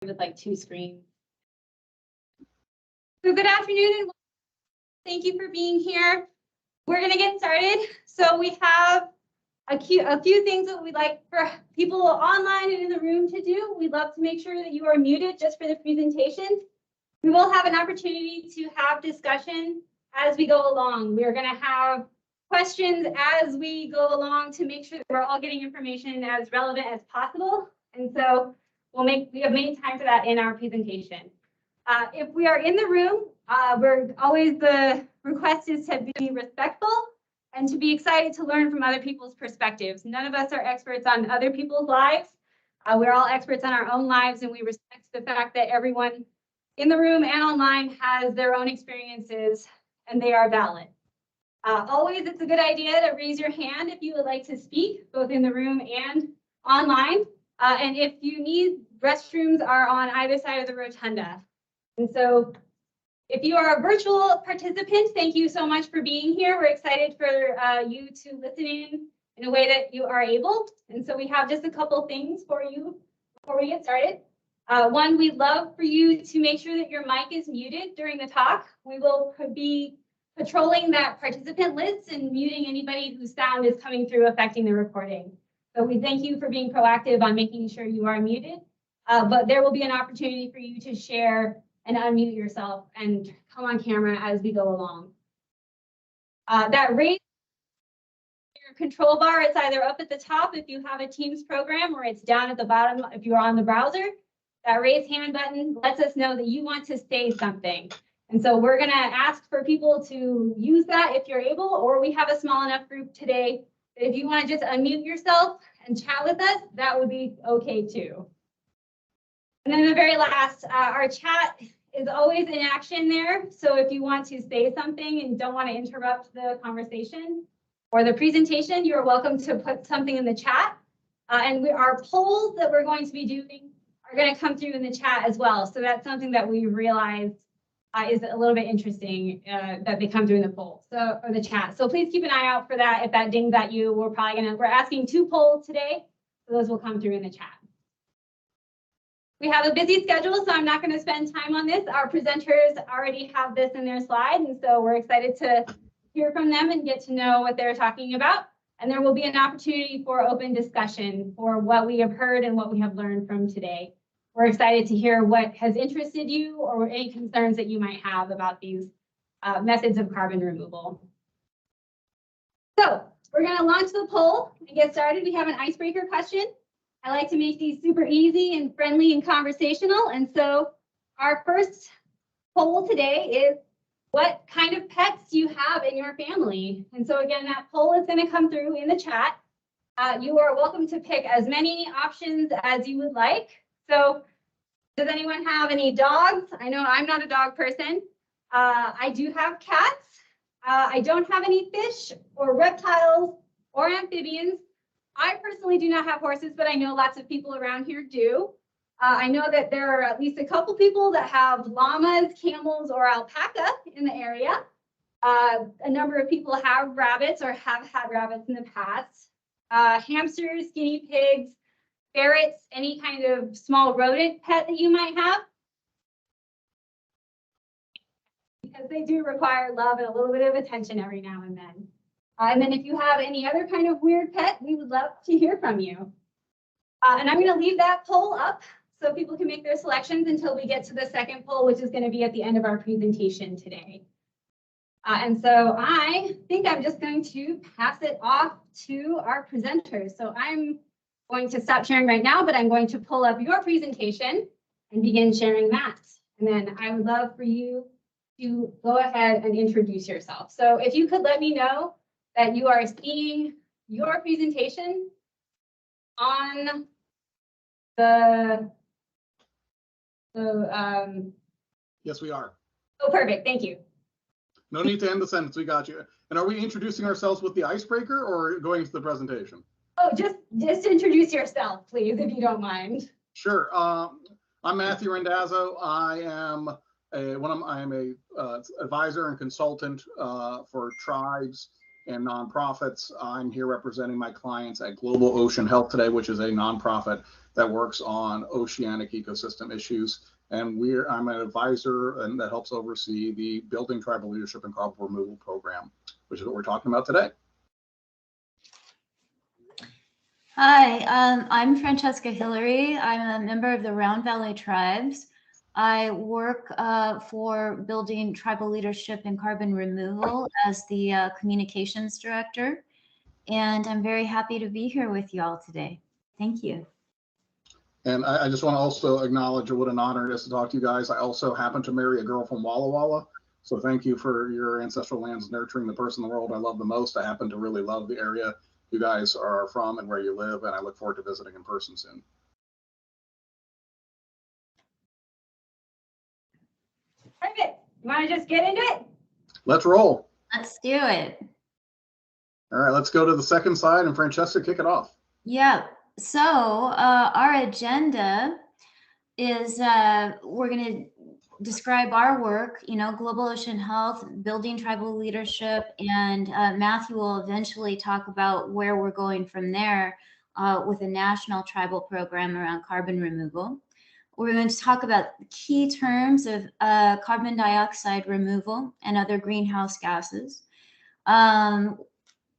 with like 2 screens. So good afternoon and thank you for being here. We're going to get started. So we have a few things that we'd like for people online and in the room to do. We'd love to make sure that you are muted just for the presentation. We will have an opportunity to have discussion as we go along. We're going to have questions as we go along to make sure that we're all getting information as relevant as possible. And so we have made time for that in our presentation. If we are in the room, the request is to be respectful and to be excited to learn from other people's perspectives. None of us are experts on other people's lives. We're all experts on our own lives, and we respect the fact that everyone in the room and online has their own experiences, and they are valid. Always, it's a good idea to raise your hand if you would like to speak, both in the room and online. And if you need, restrooms are on either side of the rotunda. And so if you are a virtual participant, thank you so much for being here. We're excited for you to listen in a way that you are able. And so we have just a couple things for you before we get started. One, we'd love for you to make sure that your mic is muted during the talk. We will be patrolling that participant list and muting anybody whose sound is coming through affecting the recording. So we thank you for being proactive on making sure you are muted, but there will be an opportunity for you to share and unmute yourself and come on camera as we go along. That raise your control bar, it's either up at the top if you have a Teams program, or it's down at the bottom if you're on the browser. That raise hand button lets us know that you want to say something. And so we're going to ask for people to use that if you're able, or we have a small enough group today that if you want to just unmute yourself and chat with us, that would be okay too. And then the very last, our chat is always in action there. So if you want to say something and don't want to interrupt the conversation or the presentation, you're welcome to put something in the chat. And our polls that we're going to be doing are going to come through in the chat as well. So that's something that we realized is a little bit interesting that they come through in the poll, or the chat. So please keep an eye out for that. If that dings at you, we're asking 2 polls today, so those will come through in the chat. We have a busy schedule, so I'm not going to spend time on this. Our presenters already have this in their slide, and so we're excited to hear from them and get to know what they're talking about. And there will be an opportunity for open discussion for what we have heard and what we have learned from today. We're excited to hear what has interested you or any concerns that you might have about these methods of carbon removal. So we're going to launch the poll and get started. We have an icebreaker question. I like to make these super easy and friendly and conversational. And so our first poll today is, what kind of pets do you have in your family? And so again, that poll is going to come through in the chat. You are welcome to pick as many options as you would like. So does anyone have any dogs? I know I'm not a dog person. I do have cats. I don't have any fish or reptiles or amphibians. I personally do not have horses, but I know lots of people around here do. I know that there are at least a couple people that have llamas, camels, or alpaca in the area. A number of people have rabbits or have had rabbits in the past. Hamsters, guinea pigs, ferrets, any kind of small rodent pet that you might have. Because they do require love and a little bit of attention every now and then. And then if you have any other kind of weird pet, we would love to hear from you. And I'm going to leave that poll up so people can make their selections until we get to the second poll, which is going to be at the end of our presentation today. And so I think I'm just going to pass it off to our presenters. So I'm going to stop sharing right now, but I'm going to pull up your presentation and begin sharing that. And then I would love for you to go ahead and introduce yourself. So if you could let me know that you are seeing your presentation on Yes, we are. Oh, perfect. Thank you. No need to end the sentence. We got you. And are we introducing ourselves with the icebreaker or going to the presentation? Oh, just introduce yourself, please, if you don't mind. Sure. I'm Matthew Randazzo. I am a advisor and consultant for tribes and nonprofits. I'm here representing my clients at Global Ocean Health today, which is a nonprofit that works on oceanic ecosystem issues. And I'm an advisor and that helps oversee the Building Tribal Leadership and Carbon Removal Program, which is what we're talking about today. Hi, I'm Francesca Hillery. I'm a member of the Round Valley Tribes. I work for Building Tribal Leadership and Carbon Removal as the Communications Director. And I'm very happy to be here with you all today. Thank you. And I just want to also acknowledge what an honor it is to talk to you guys. I also happen to marry a girl from Walla Walla. So thank you for your ancestral lands nurturing the person in the world I love the most. I happen to really love the area you guys are from and where you live, and I look forward to visiting in person soon. Perfect. You want to just get into it? Let's roll. Let's do it. All right, let's go to the second slide and Francesca, kick it off. Yeah. So our agenda is we're going to describe our work, global ocean health, building tribal leadership, and Matthew will eventually talk about where we're going from there with a national tribal program around carbon removal. We're going to talk about key terms of carbon dioxide removal and other greenhouse gases.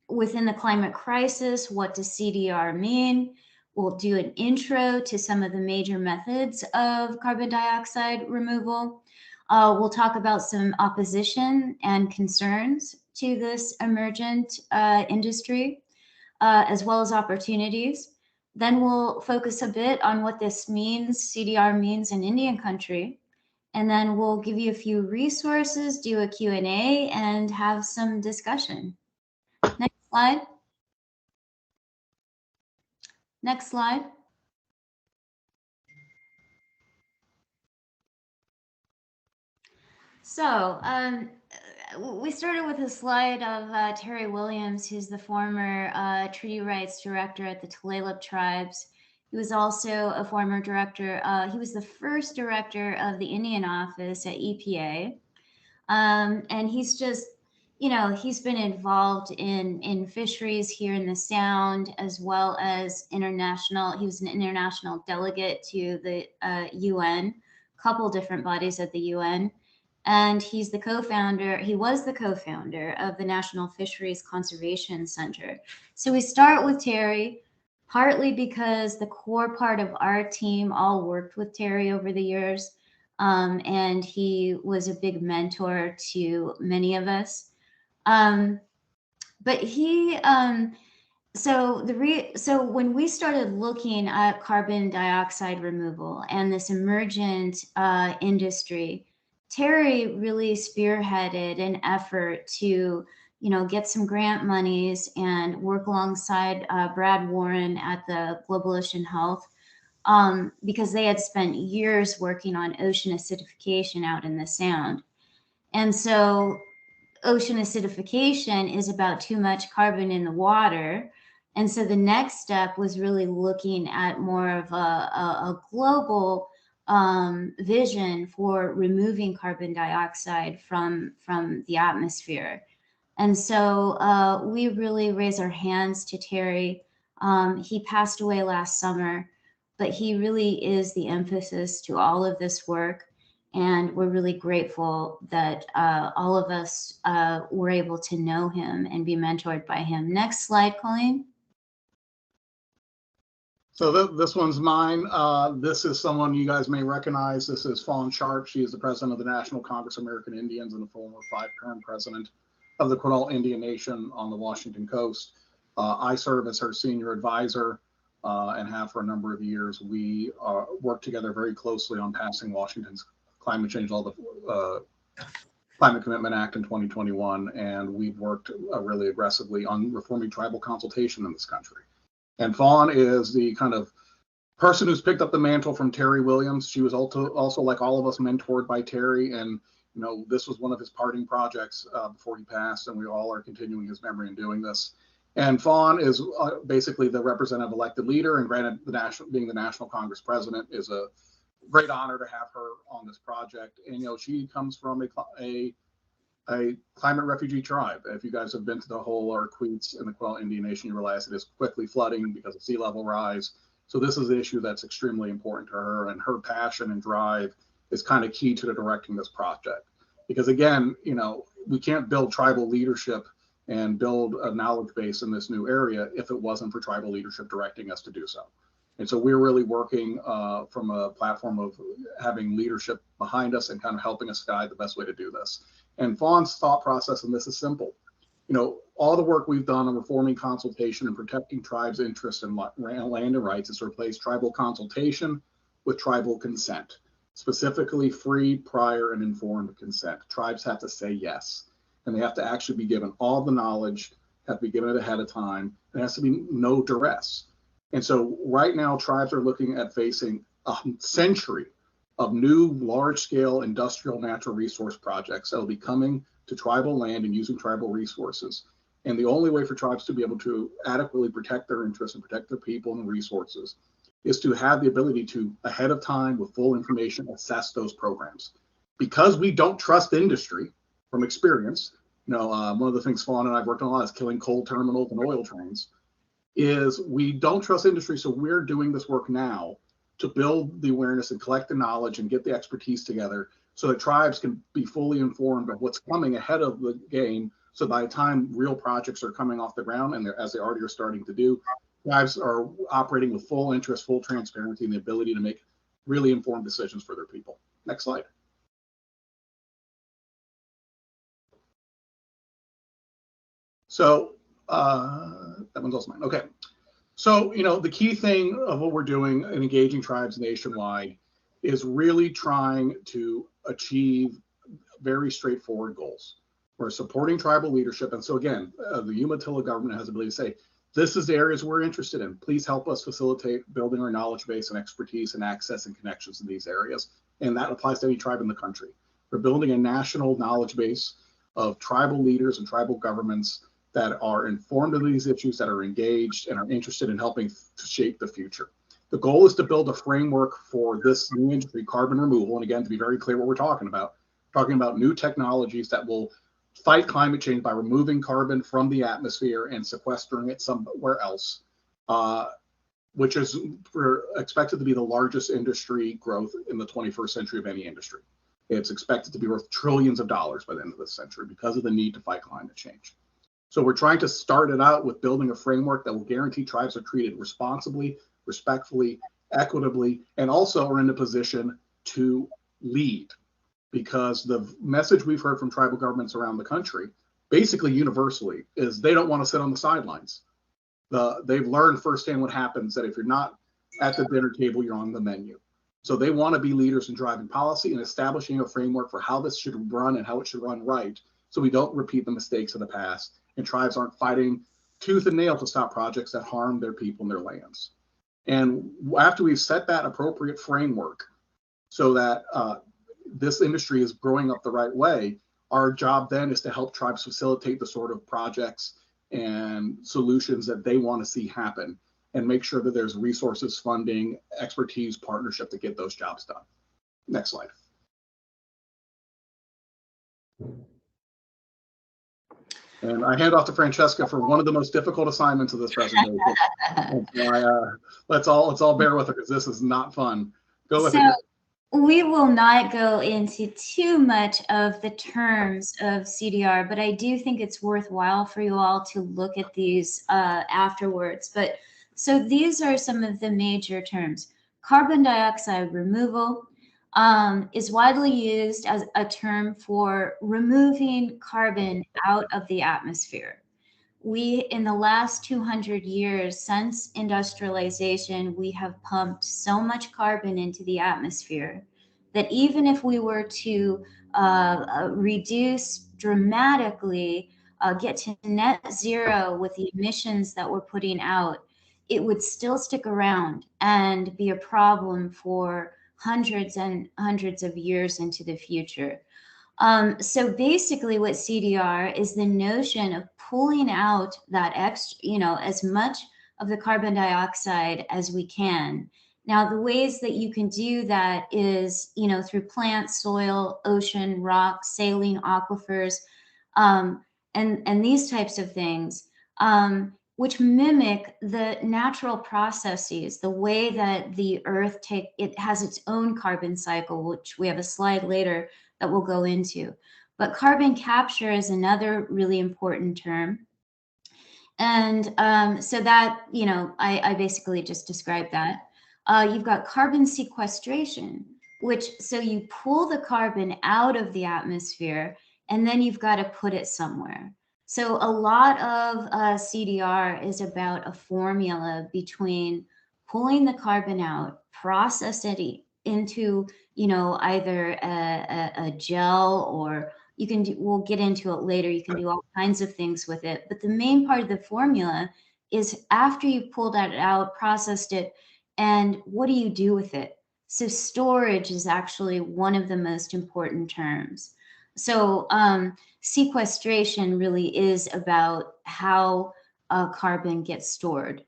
Within the climate crisis, what does CDR mean? We'll do an intro to some of the major methods of carbon dioxide removal. We'll talk about some opposition and concerns to this emergent industry, as well as opportunities. Then we'll focus a bit on what this means, CDR means in Indian country. And then we'll give you a few resources, do a Q&A, and have some discussion. Next slide. Next slide. So we started with a slide of Terry Williams, who's the former treaty rights director at the Tulalip tribes. He was also a former director. He was the first director of the Indian office at EPA. And he's just, he's been involved in fisheries here in the Sound, as well as international. He was an international delegate to the UN, a couple different bodies at the UN. And he was the co-founder of the National Fisheries Conservation Center. So we start with Terry, partly because the core part of our team all worked with Terry over the years. And he was a big mentor to many of us. But he, so when we started looking at carbon dioxide removal and this emergent industry, Terry really spearheaded an effort to, get some grant monies and work alongside Brad Warren at the Global Ocean Health, because they had spent years working on ocean acidification out in the Sound. And so ocean acidification is about too much carbon in the water. And so the next step was really looking at more of a global vision for removing carbon dioxide from the atmosphere. And so we really raise our hands to Terry. He passed away last summer, but he really is the emphasis to all of this work. And we're really grateful that all of us were able to know him and be mentored by him. Next slide, Colleen. So this one's mine. This is someone you guys may recognize. This is Fawn Sharp. She is the president of the National Congress of American Indians and the former 5-term president of the Quinault Indian Nation on the Washington coast. I serve as her senior advisor and have for a number of years. We work together very closely on passing Washington's climate change law, the Climate Commitment Act in 2021, and we've worked really aggressively on reforming tribal consultation in this country. And Fawn is the kind of person who's picked up the mantle from Terry Williams. She was also like all of us, mentored by Terry, and this was one of his parting projects before he passed, and we all are continuing his memory in doing this. And Fawn is basically the representative elected leader, and granted, being the National Congress president is a great honor to have her on this project. And she comes from a climate refugee tribe. If you guys have been to the whole Queets in the Quinault Indian Nation, you realize it is quickly flooding because of sea level rise. So this is an issue that's extremely important to her, and her passion and drive is kind of key to the directing this project. Because again, you know, we can't build tribal leadership and build a knowledge base in this new area if it wasn't for tribal leadership directing us to do so. And so we're really working from a platform of having leadership behind us and kind of helping us guide the best way to do this. And Fawn's thought process in this is simple. You know, all the work we've done on reforming consultation and protecting tribes' interests in land and rights is to replace tribal consultation with tribal consent, specifically free, prior, and informed consent. Tribes have to say yes, and they have to actually be given all the knowledge, have to be given it ahead of time. There has to be no duress. And so right now, tribes are looking at facing a century of new large-scale industrial natural resource projects that will be coming to tribal land and using tribal resources. And the only way for tribes to be able to adequately protect their interests and protect their people and resources is to have the ability to, ahead of time, with full information, assess those programs. Because we don't trust industry from experience, you know, one of the things Fawn and I've worked on a lot is killing coal terminals and oil trains, is we don't trust industry. So we're doing this work now to build the awareness and collect the knowledge and get the expertise together so that tribes can be fully informed of what's coming ahead of the game. So by the time real projects are coming off the ground, and as they already are starting to do, tribes are operating with full interest, full transparency, and the ability to make really informed decisions for their people. Next slide. So that one's also mine. Okay. So, you know, the key thing of what we're doing in engaging tribes nationwide is really trying to achieve very straightforward goals. We're supporting tribal leadership. And so again, the Umatilla government has the ability to say, this is the areas we're interested in. Please help us facilitate building our knowledge base and expertise and access and connections in these areas. And that applies to any tribe in the country. We're building a national knowledge base of tribal leaders and tribal governments that are informed of these issues, that are engaged and are interested in helping to shape the future. The goal is to build a framework for this new industry, carbon removal. And again, to be very clear what we're talking about new technologies that will fight climate change by removing carbon from the atmosphere and sequestering it somewhere else, which is expected to be the largest industry growth in the 21st century of any industry. It's expected to be worth trillions of dollars by the end of this century because of the need to fight climate change. So we're trying to start it out with building a framework that will guarantee tribes are treated responsibly, respectfully, equitably, and also are in a position to lead. Because the message we've heard from tribal governments around the country, basically universally, is they don't want to sit on the sidelines. They've learned firsthand what happens, that if you're not at the dinner table, you're on the menu. So they want to be leaders in driving policy and establishing a framework for how this should run and how it should run right, so we don't repeat the mistakes of the past and tribes aren't fighting tooth and nail to stop projects that harm their people and their lands. And after we've set that appropriate framework so that this industry is growing up the right way, our job then is to help tribes facilitate the sort of projects and solutions that they want to see happen and make sure that there's resources, funding, expertise, partnership to get those jobs done. Next slide. And I hand off to Francesca for one of the most difficult assignments of this presentation. Let's all bear with her because this is not fun. Go with it. We will not go into too much of the terms of CDR, but I do think it's worthwhile for you all to look at these afterwards. But so these are some of the major terms. Carbon dioxide removal is widely used as a term for removing carbon out of the atmosphere. We, in the last 200 years since industrialization, we have pumped so much carbon into the atmosphere that even if we were to reduce dramatically, get to net zero with the emissions that we're putting out, it would still stick around and be a problem for hundreds and hundreds of years into the future. So basically what CDR is the notion of pulling out that extra, as much of the carbon dioxide as we can. Now, the ways that you can do that is, through plants, soil, ocean, rock, saline aquifers, and these types of things. which mimic the natural processes, the way that the earth it has its own carbon cycle, which we have a slide later that we'll go into. But carbon capture is another really important term. And so that, you know, I basically just described that. You've got carbon sequestration, which, so you pull the carbon out of the atmosphere and then you've got to put it somewhere. So a lot of CDR is about a formula between pulling the carbon out, process it into, you know, either a gel, or you can do, we'll get into it later, you can do all kinds of things with it. But the main part of the formula is after you've pulled that out, processed it, and what do you do with it? So storage is actually one of the most important terms. So sequestration really is about how carbon gets stored.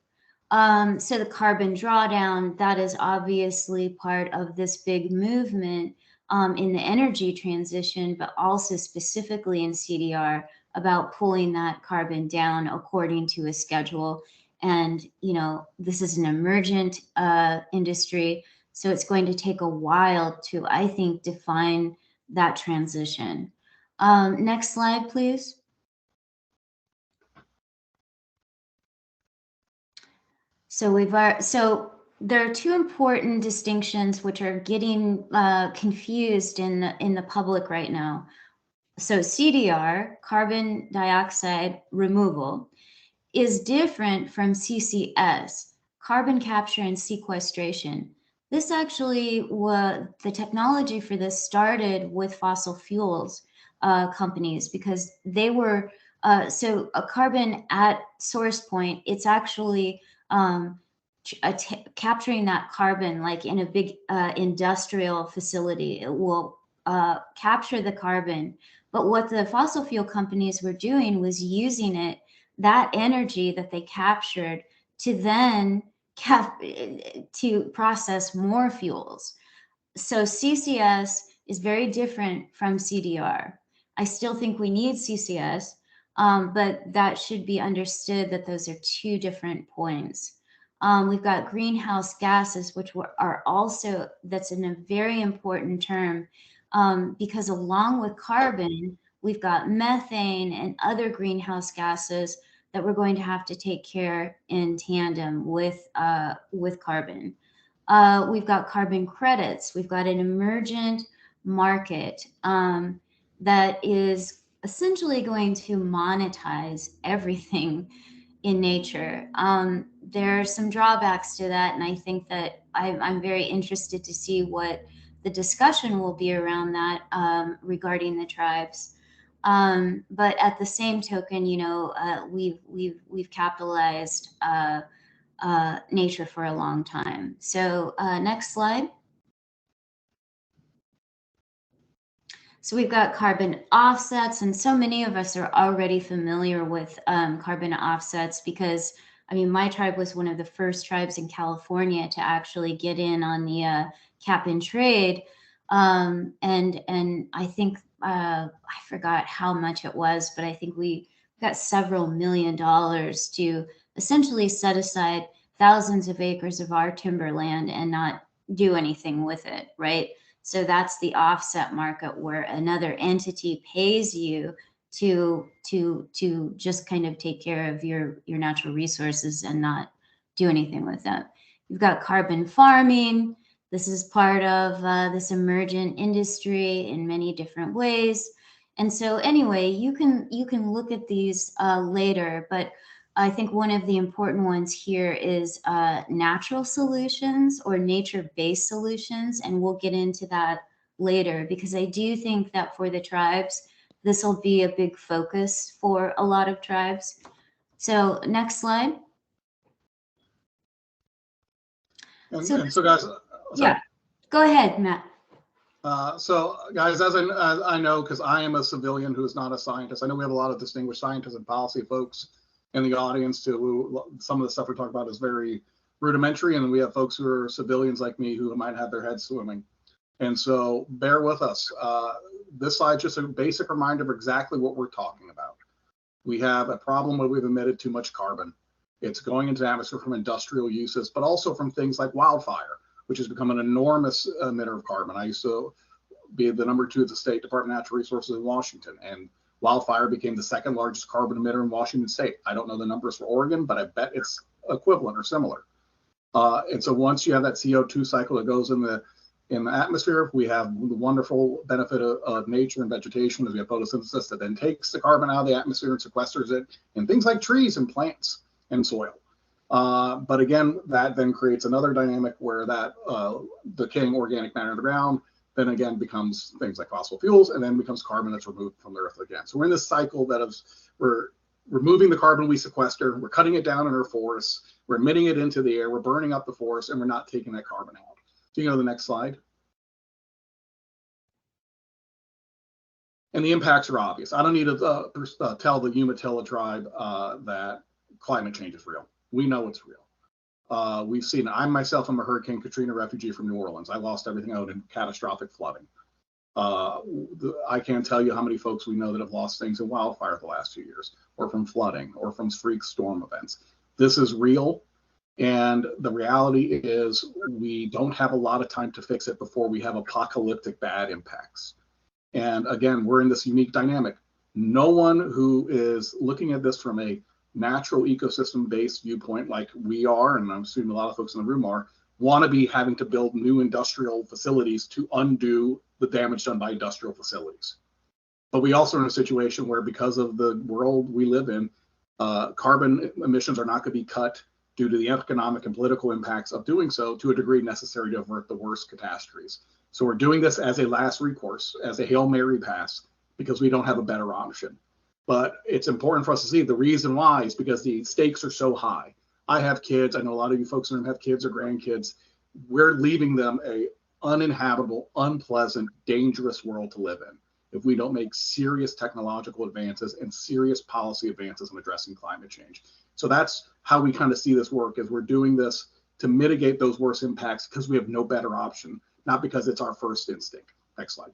So the carbon drawdown, that is obviously part of this big movement in the energy transition, but also specifically in CDR about pulling that carbon down according to a schedule. And, you know, this is an emergent industry, so it's going to take a while to, I think, define that transition. Next slide, please. So there are two important distinctions which are getting confused in the public right now. So CDR, carbon dioxide removal, is different from CCS, carbon capture and sequestration. This actually the technology for this started with fossil fuels companies, because they were so a carbon at source point, it's actually capturing that carbon like in a big industrial facility. It will capture the carbon. But what the fossil fuel companies were doing was using it, that energy that they captured, to then to process more fuels. So CCS is very different from CDR. I still think we need CCS, but that should be understood that those are two different points. We've got greenhouse gases, which are also, that's a very important term, because along with carbon, we've got methane and other greenhouse gases that we're going to have to take care in tandem with carbon. We've got carbon credits. We've got an emergent market that is essentially going to monetize everything in nature. There are some drawbacks to that, and I think that I'm very interested to see what the discussion will be around that regarding the tribes. But at the same token, you know, we've capitalized nature for a long time. So next slide. So we've got carbon offsets, and so many of us are already familiar with carbon offsets, because I mean, my tribe was one of the first tribes in California to actually get in on the cap and trade. And I think, I forgot how much it was, but I think we got several $1 million to essentially set aside thousands of acres of our timberland and not do anything with it, right? So that's the offset market, where another entity pays you to just kind of take care of your natural resources and not do anything with them. You've got carbon farming. This is part of this emergent industry in many different ways. And so anyway, you can look at these later, but I think one of the important ones here is natural solutions or nature-based solutions, and we'll get into that later, because I do think that for the tribes, this will be a big focus for a lot of tribes. So next slide. And so guys, yeah, go ahead, Matt. So guys, as I know, because I am a civilian who is not a scientist, I know we have a lot of distinguished scientists and policy folks in the audience too, who some of the stuff we talk about is very rudimentary, and we have folks who are civilians like me who might have their heads swimming. And so bear with us. This slide is just a basic reminder of exactly what we're talking about. We have a problem where we've emitted too much carbon. It's going into the atmosphere from industrial uses, but also from things like wildfire, which has become an enormous emitter of carbon. I used to be the #2 at the State Department of Natural Resources in Washington, and wildfire became the second largest carbon emitter in Washington State. I don't know the numbers for Oregon, but I bet it's equivalent or similar. And so once you have that CO2 cycle that goes in the atmosphere, we have the wonderful benefit of nature and vegetation as we have photosynthesis that then takes the carbon out of the atmosphere and sequesters it in things like trees and plants and soil. But again, that then creates another dynamic where that decaying organic matter in the ground then again becomes things like fossil fuels, and then becomes carbon that's removed from the earth again. So we're in this cycle that we're removing the carbon we sequester, we're cutting it down in our forests, we're emitting it into the air, we're burning up the forest, and we're not taking that carbon out. So you go to the next slide. And the impacts are obvious. I don't need to tell the Umatilla tribe that climate change is real. We know it's real. We've seen, I myself am a Hurricane Katrina refugee from New Orleans. I lost everything out in catastrophic flooding. I can't tell you how many folks we know that have lost things in wildfire the last 2 years, or from flooding, or from freak storm events. This is real. And the reality is we don't have a lot of time to fix it before we have apocalyptic bad impacts. And again, we're in this unique dynamic. No one who is looking at this from a natural ecosystem-based viewpoint like we are, and I'm assuming a lot of folks in the room are, want to be having to build new industrial facilities to undo the damage done by industrial facilities. But we also are in a situation where, because of the world we live in, carbon emissions are not going to be cut due to the economic and political impacts of doing so to a degree necessary to avert the worst catastrophes. So we're doing this as a last recourse, as a Hail Mary pass, because we don't have a better option. But it's important for us to see the reason why is because the stakes are so high. I have kids. I know a lot of you folks in the room have kids or grandkids. We're leaving them a uninhabitable, unpleasant, dangerous world to live in if we don't make serious technological advances and serious policy advances in addressing climate change. So that's how we kind of see this work, is we're doing this to mitigate those worst impacts because we have no better option, not because it's our first instinct. Next slide.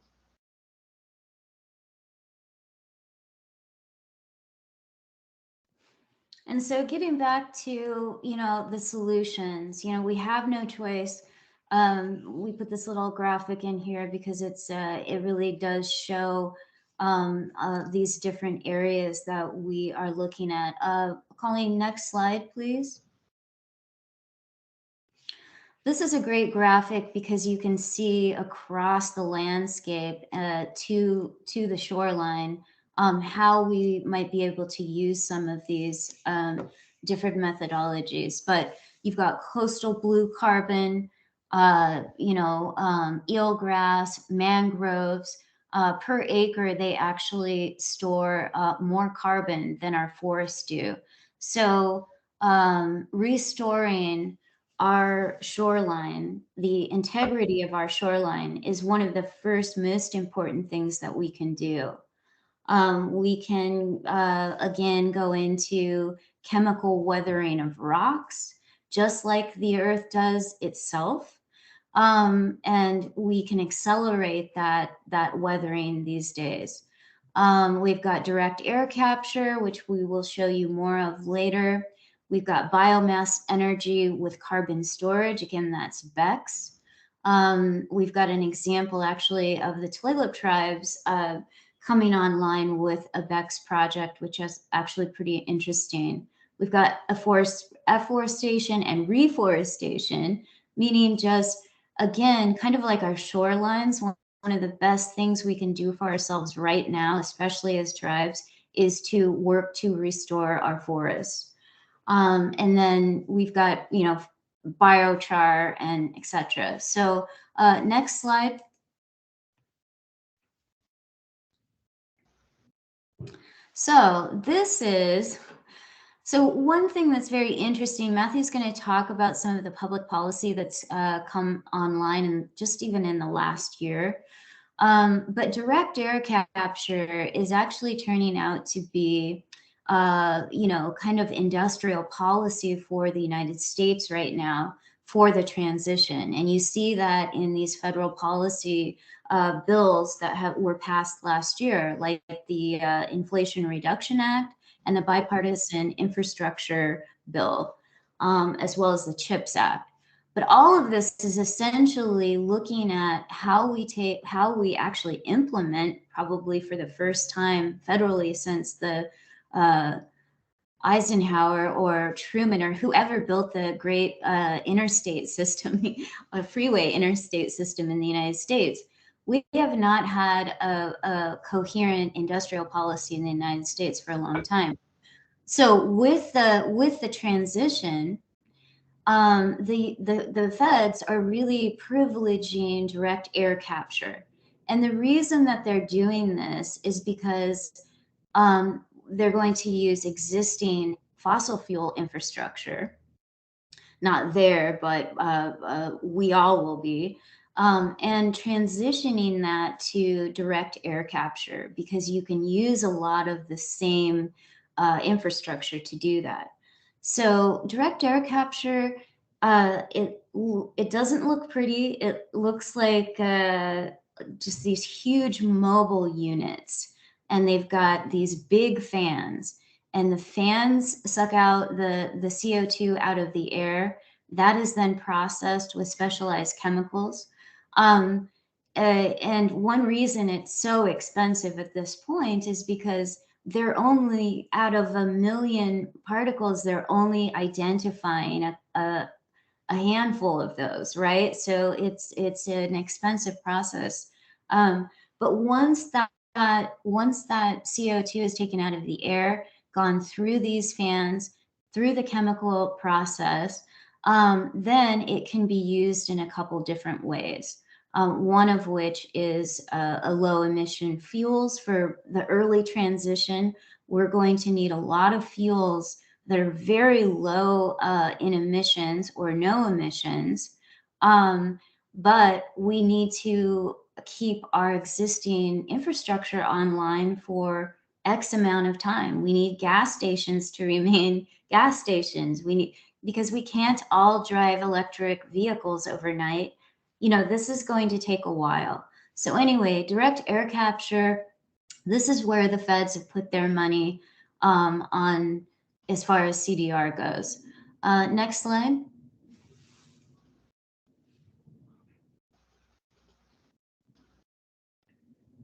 And so getting back to, the solutions, we have no choice. We put this little graphic in here because it really does show these different areas that we are looking at. Colleen, next slide, please. This is a great graphic because you can see across the landscape to the shoreline how we might be able to use some of these different methodologies. But you've got coastal blue carbon, eelgrass, mangroves. Per acre, they actually store more carbon than our forests do. So restoring our shoreline, the integrity of our shoreline, is one of the first most important things that we can do. We can, again, go into chemical weathering of rocks, just like the earth does itself. And we can accelerate that weathering these days. We've got direct air capture, which we will show you more of later. We've got biomass energy with carbon storage. Again, that's BECCS. We've got an example actually of the Tulalip tribes coming online with a BECCS project, which is actually pretty interesting. We've got afforestation and reforestation, meaning just, again, kind of like our shorelines. One of the best things we can do for ourselves right now, especially as tribes, is to work to restore our forests. And then we've got, biochar and etc. So next slide. So one thing that's very interesting, Matthew's going to talk about some of the public policy that's come online and just even in the last year. But direct air capture is actually turning out to be kind of industrial policy for the United States right now for the transition. And you see that in these federal policy bills that were passed last year, like the Inflation Reduction Act and the Bipartisan Infrastructure bill, as well as the CHIPS Act. But all of this is essentially looking at how we actually implement, probably for the first time federally since the Eisenhower or Truman or whoever built the great interstate system, a freeway interstate system in the United States. We have not had a coherent industrial policy in the United States for a long time. So with the transition, the feds are really privileging direct air capture. And the reason that they're doing this is because they're going to use existing fossil fuel infrastructure, not there, but we all will be, and transitioning that to direct air capture, because you can use a lot of the same infrastructure to do that. So direct air capture, it doesn't look pretty. It looks like just these huge mobile units, and they've got these big fans, and the fans suck out the CO2 out of the air. That is then processed with specialized chemicals. And one reason it's so expensive at this point is because they're only, out of 1 million particles, they're only identifying a handful of those, right? So it's an expensive process. But once that CO2 is taken out of the air, gone through these fans, through the chemical process, then it can be used in a couple different ways. One of which is a low emission fuels. For the early transition, we're going to need a lot of fuels that are very low in emissions or no emissions, but we need to keep our existing infrastructure online for X amount of time. We need gas stations to remain gas stations. Because we can't all drive electric vehicles overnight. This is going to take a while. So anyway, direct air capture, this is where the feds have put their money on as far as CDR goes. Next slide.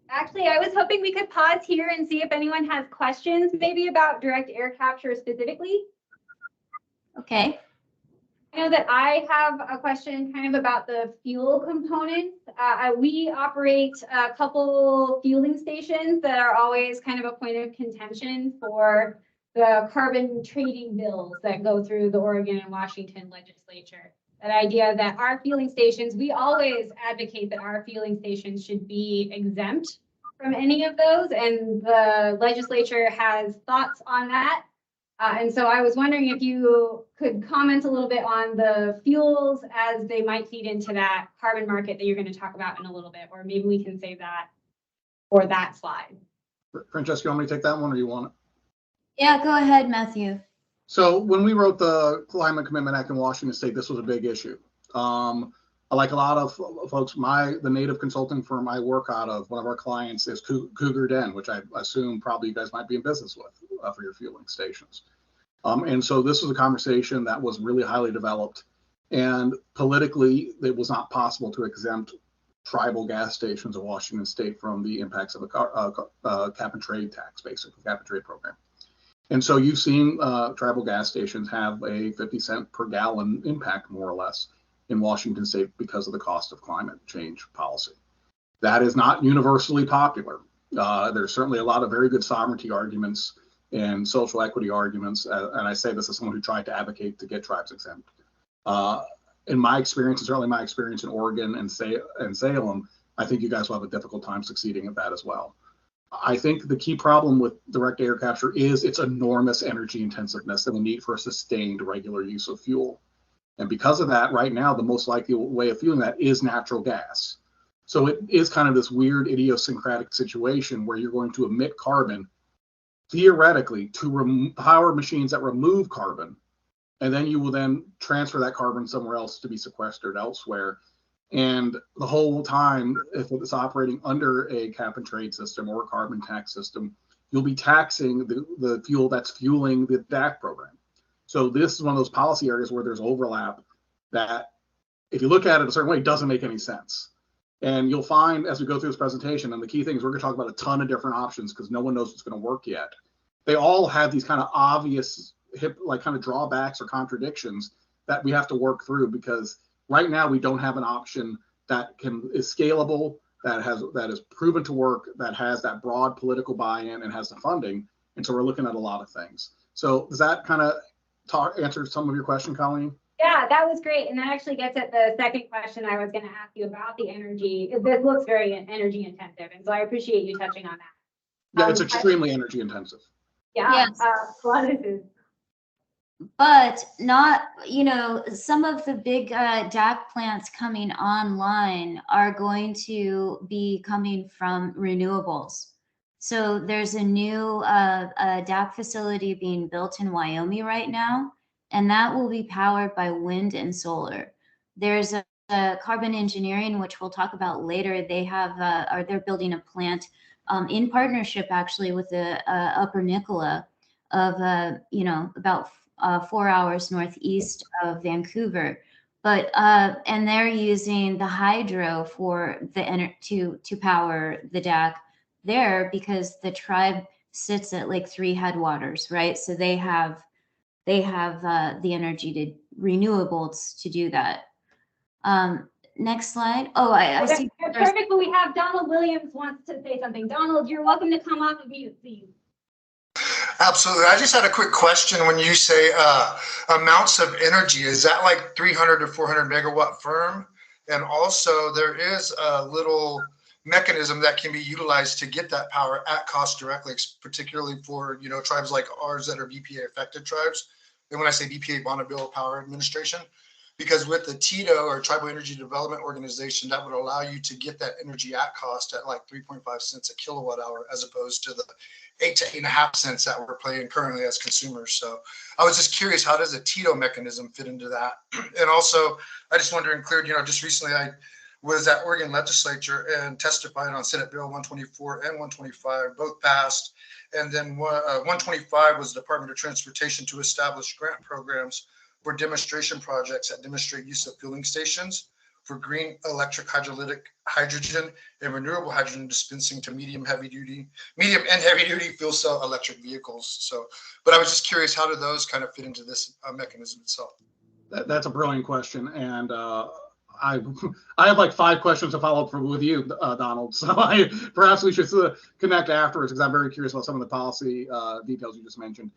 Actually, I was hoping we could pause here and see if anyone has questions, maybe about direct air capture specifically. Okay. I know that I have a question kind of about the fuel components. We operate a couple fueling stations that are always kind of a point of contention for the carbon trading bills that go through the Oregon and Washington legislature. That idea that our fueling stations, we always advocate that our fueling stations should be exempt from any of those, and the legislature has thoughts on that. And so I was wondering if you could comment a little bit on the fuels as they might feed into that carbon market that you're going to talk about in a little bit, or maybe we can save that for that slide. Francesca, you want me to take that one, or you want it? Yeah, go ahead, Matthew. So when we wrote the Climate Commitment Act in Washington State, this was a big issue. Like a lot of folks, the native consulting firm I work out of, one of our clients is Cougar Den, which I assume probably you guys might be in business with for your fueling stations. And so this was a conversation that was really highly developed, and politically it was not possible to exempt tribal gas stations in Washington State from the impacts of a cap and trade tax, basically cap and trade program. And so you've seen tribal gas stations have a 50 cent per gallon impact, more or less, in Washington State because of the cost of climate change policy. That is not universally popular. There's certainly a lot of very good sovereignty arguments and social equity arguments, and I say this as someone who tried to advocate to get tribes exempt. In my experience, and certainly my experience in Oregon and Salem, I think you guys will have a difficult time succeeding at that as well. I think the key problem with direct air capture is its enormous energy intensiveness and the need for a sustained regular use of fuel. And because of that, right now, the most likely way of fueling that is natural gas. So it is kind of this weird idiosyncratic situation where you're going to emit carbon, theoretically, to power machines that remove carbon, and then you will then transfer that carbon somewhere else to be sequestered elsewhere. And the whole time, if it's operating under a cap and trade system or a carbon tax system, you'll be taxing the fuel that's fueling the DAC program. So this is one of those policy areas where there's overlap that, if you look at it a certain way, doesn't make any sense. And you'll find as we go through this presentation, and the key thing is we're going to talk about a ton of different options because no one knows what's going to work yet. They all have these kind of obvious kind of drawbacks or contradictions that we have to work through, because right now we don't have an option that is scalable, that is proven to work, that has that broad political buy-in and has the funding. And so we're looking at a lot of things. So does that kind of answer some of your question, Colleen? Yeah, that was great. And that actually gets at the second question I was going to ask you about the energy. This looks very energy intensive. And so I appreciate you touching on that. Yeah, it's extremely energy intensive. Yeah, Yes. a lot of this is. But not, some of the big DAC plants coming online are going to be coming from renewables. So there's a new DAC facility being built in Wyoming right now, and that will be powered by wind and solar. There's a carbon engineering, which we'll talk about later. They have, they're building a plant in partnership actually with the Upper Nicola of, about 4 hours northeast of Vancouver, but and they're using the hydro for the to power the DAC there, because the tribe sits at like 3 headwaters, right? So they have the energy to renewables to do that. Next slide. Oh, I see. Perfect. But we have Donald Williams wants to say something. Donald, you're welcome to come up and mute, please. Absolutely. I just had a quick question. When you say amounts of energy, is that like 300 to 400 megawatt firm? And also there is a little mechanism that can be utilized to get that power at cost directly, particularly for, tribes like ours that are BPA affected tribes. And when I say BPA, Bonneville Power Administration, because with the TIDO or Tribal Energy Development Organization, that would allow you to get that energy at cost at like 3.5 cents a kilowatt hour, as opposed to the 8 to 8.5 cents that we're paying currently as consumers. So I was just curious, how does a TIDO mechanism fit into that? And also, I just wanted to include, just recently I was at Oregon Legislature and testified on Senate Bill 124 and 125, both passed. And then 125 was the Department of Transportation to establish grant programs for demonstration projects that demonstrate use of fueling stations for green electric hydrogen and renewable hydrogen dispensing to medium and heavy duty fuel cell electric vehicles. So, but I was just curious, how do those kind of fit into this mechanism itself? That's a brilliant question. And I have like 5 questions to follow up with you, Donald. So perhaps we should connect afterwards, because I'm very curious about some of the policy details you just mentioned.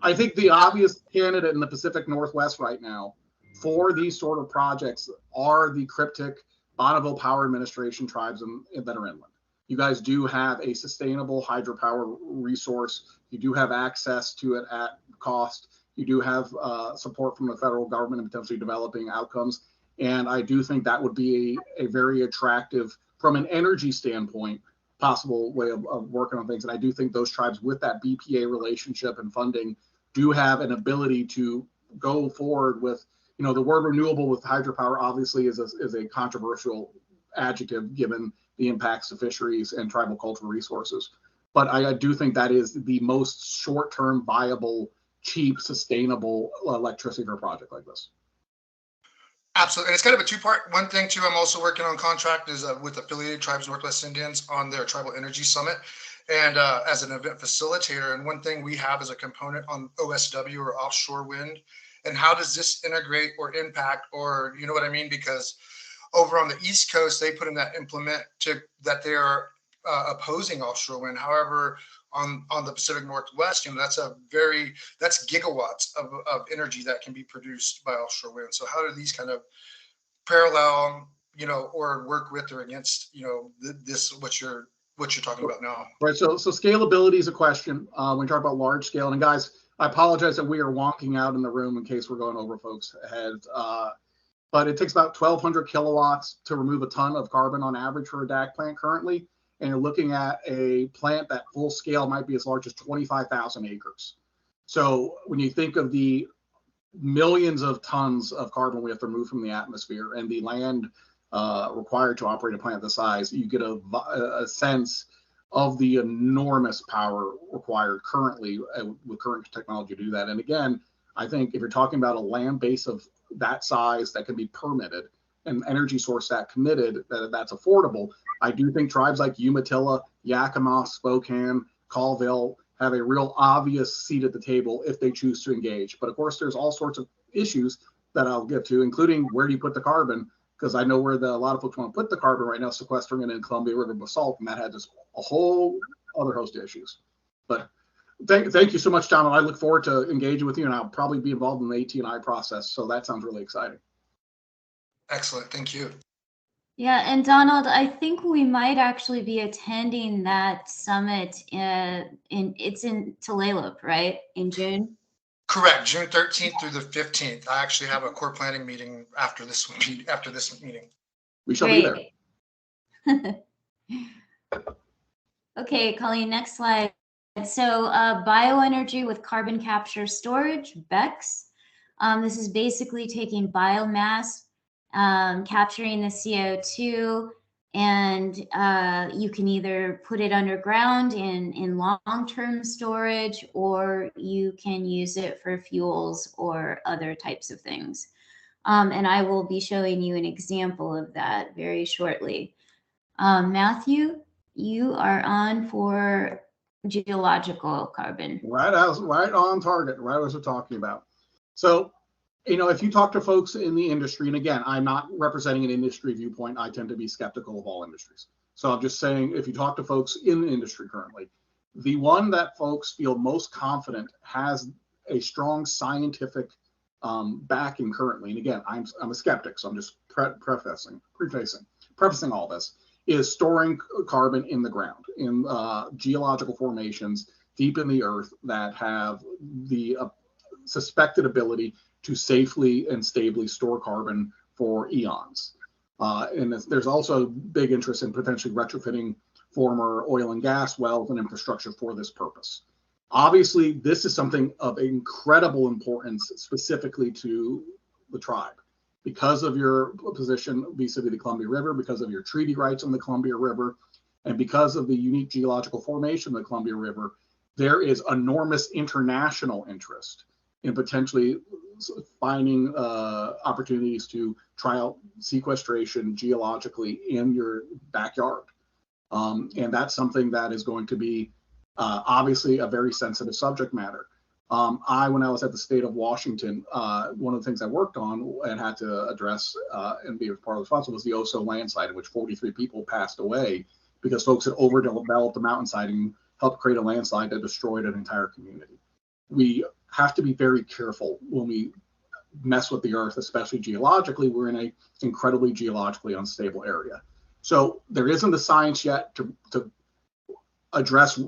I think the obvious candidate in the Pacific Northwest right now for these sort of projects are the cryptic Bonneville Power Administration tribes that are inland. You guys do have a sustainable hydropower resource. You do have access to it at cost. You do have support from the federal government in potentially developing outcomes. And I do think that would be a very attractive, from an energy standpoint, possible way of working on things. And I do think those tribes with that BPA relationship and funding do have an ability to go forward with, the word renewable with hydropower obviously is a controversial adjective given the impacts to fisheries and tribal cultural resources. But I do think that is the most short-term viable, cheap, sustainable electricity for a project like this. Absolutely. And it's kind of a 2-part. One thing too, I'm also working on contract is with Affiliated Tribes Northwest Indians on their Tribal Energy Summit, and as an event facilitator. And one thing we have as a component on OSW, or offshore wind, and how does this integrate or impact, or you know what I mean? Because over on the East Coast, they put in that implement that they are opposing offshore wind. However, on the Pacific Northwest, that's gigawatts of energy that can be produced by offshore wind. So how do these kind of parallel, or work with or against, this what you're talking about now? Right. So scalability is a question when we talk about large scale. And guys, I apologize that we are wonking out in the room in case we're going over folks' heads. But it takes about 1,200 kilowatts to remove a ton of carbon on average for a DAC plant currently. And you're looking at a plant that full scale might be as large as 25,000 acres. So when you think of the millions of tons of carbon we have to remove from the atmosphere and the land required to operate a plant this size, you get a sense of the enormous power required currently with current technology to do that. And again, I think if you're talking about a land base of that size that can be permitted, an energy source that committed, that's affordable, I do think tribes like Umatilla, Yakima, Spokane, Colville have a real obvious seat at the table if they choose to engage. But of course, there's all sorts of issues that I'll get to, including where do you put the carbon? Because I know where a lot of folks want to put the carbon right now, sequestering it in Columbia River basalt, and that had just a whole other host of issues. But thank you so much, Donald. I look forward to engaging with you, and I'll probably be involved in the AT&I process. So that sounds really exciting. Excellent. Thank you. Yeah, and Donald, I think we might actually be attending that summit it's in Tulalip, right? In June? Correct. June 13th through the 15th. I actually have a core planning meeting after this meeting. We shall be there. Okay, Colleen, next slide. So bioenergy with carbon capture storage, BECCS. This is basically taking biomass, capturing the CO2, and you can either put it underground in long-term storage, or you can use it for fuels or other types of things. And I will be showing you an example of that very shortly. Matthew, you are on for geological carbon. Right on target, right as we're talking about. So, if you talk to folks in the industry, and again, I'm not representing an industry viewpoint, I tend to be skeptical of all industries. So I'm just saying, if you talk to folks in the industry currently, the one that folks feel most confident has a strong scientific backing currently, and again, I'm a skeptic, so I'm just prefacing all this, is storing carbon in the ground, in geological formations deep in the earth that have the suspected ability to safely and stably store carbon for eons. And there's also big interest in potentially retrofitting former oil and gas wells and infrastructure for this purpose. Obviously, this is something of incredible importance specifically to the tribe. Because of your position vis-a-vis the Columbia River, because of your treaty rights on the Columbia River, and because of the unique geological formation of the Columbia River, there is enormous international interest in potentially finding opportunities to try out sequestration geologically in your backyard. And that's something that is going to be obviously a very sensitive subject matter. When I was at the state of Washington, one of the things I worked on and had to address and be part of the responsible was the Oso landslide, in which 43 people passed away because folks had overdeveloped the mountainside and helped create a landslide that destroyed an entire community. We have to be very careful when we mess with the earth, especially geologically. We're in an incredibly geologically unstable area. So there isn't the science yet to address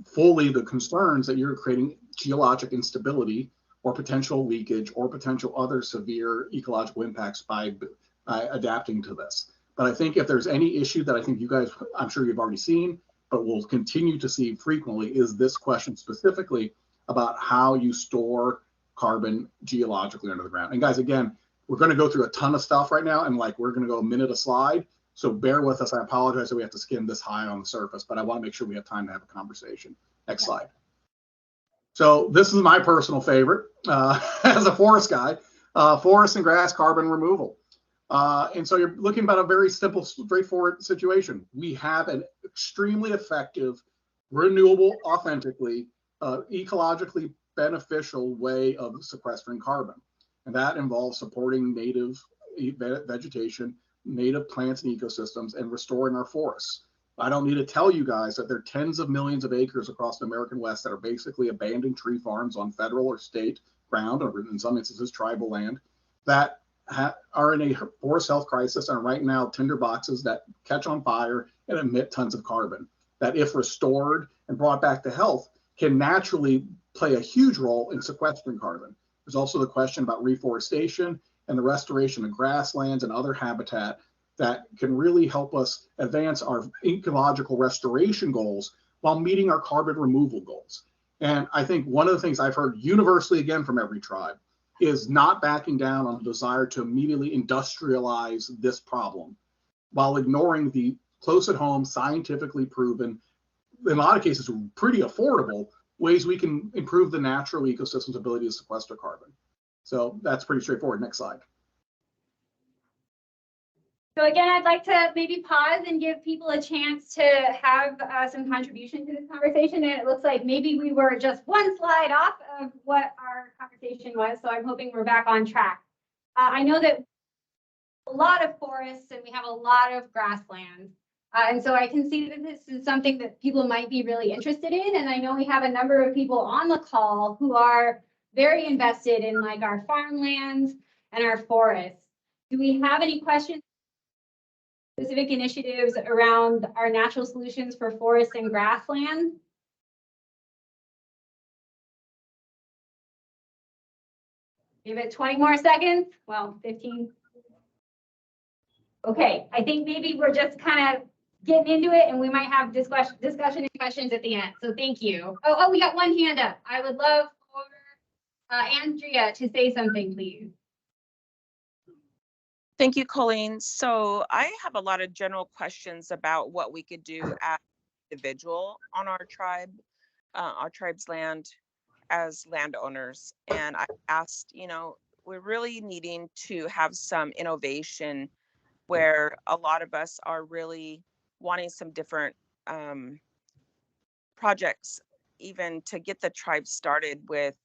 fully the concerns that you're creating geologic instability or potential leakage or potential other severe ecological impacts by adapting to this. But I think if there's any issue that I think you guys, I'm sure you've already seen, but will continue to see frequently, is this question specifically about how you store carbon geologically under the ground. And guys, again, we're going to go through a ton of stuff right now, and we're going to go a minute a slide. So bear with us. I apologize that we have to skim this high on the surface, but I want to make sure we have time to have a conversation. Next slide. So this is my personal favorite as a forest guy, forest and grass carbon removal. And so you're looking at a very simple, straightforward situation. We have an extremely effective, renewable, authentically, ecologically beneficial way of sequestering carbon. And that involves supporting native vegetation, native plants and ecosystems, and restoring our forests. I don't need to tell you guys that there are tens of millions of acres across the American West that are basically abandoned tree farms on federal or state ground, or in some instances tribal land, that are in a forest health crisis and are right now tinderboxes that catch on fire and emit tons of carbon, that if restored and brought back to health can naturally play a huge role in sequestering carbon. There's also the question about reforestation and the restoration of grasslands and other habitat that can really help us advance our ecological restoration goals while meeting our carbon removal goals. And I think one of the things I've heard universally again from every tribe is not backing down on the desire to immediately industrialize this problem while ignoring the close at home, scientifically proven, in a lot of cases, pretty affordable ways we can improve the natural ecosystem's ability to sequester carbon. So that's pretty straightforward. Next slide. So again, I'd like to maybe pause and give people a chance to have some contribution to this conversation. And it looks like maybe we were just one slide off of what our conversation was. So I'm hoping we're back on track. I know that a lot of forests and we have a lot of grasslands. And so I can see that this is something that people might be really interested in. And I know we have a number of people on the call who are very invested in like our farmlands and our forests. Do we have any questions? Specific initiatives around our natural solutions for forests and grasslands? Give it 20 more seconds. Well, 15. Okay, I think maybe we're just kind of getting into it and we might have discussion and questions at the end. So thank you. Oh, we got one hand up. I would love for Andrea to say something, please. Thank you, Colleen. So I have a lot of general questions about what we could do as an individual on our tribe's land as landowners. And I asked, we're really needing to have some innovation where a lot of us are really wanting some different projects, even to get the tribe started with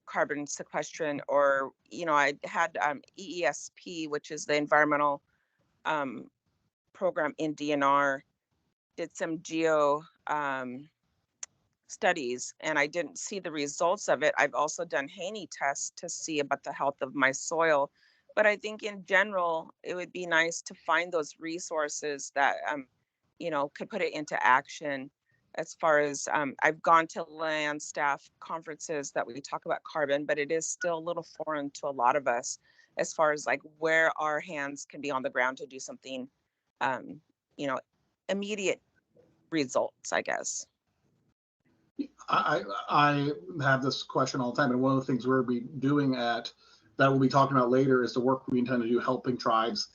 carbon sequestration, or I had EESP, which is the environmental program in DNR, did some geo studies, and I didn't see the results of it. I've also done Haney tests to see about the health of my soil, but I think in general it would be nice to find those resources that could put it into action. As far as I've gone to land staff conferences that we talk about carbon, but it is still a little foreign to a lot of us as far as like where our hands can be on the ground to do something, immediate results, I guess. I have this question all the time, and one of the things we'll be doing that we'll be talking about later is the work we intend to do helping tribes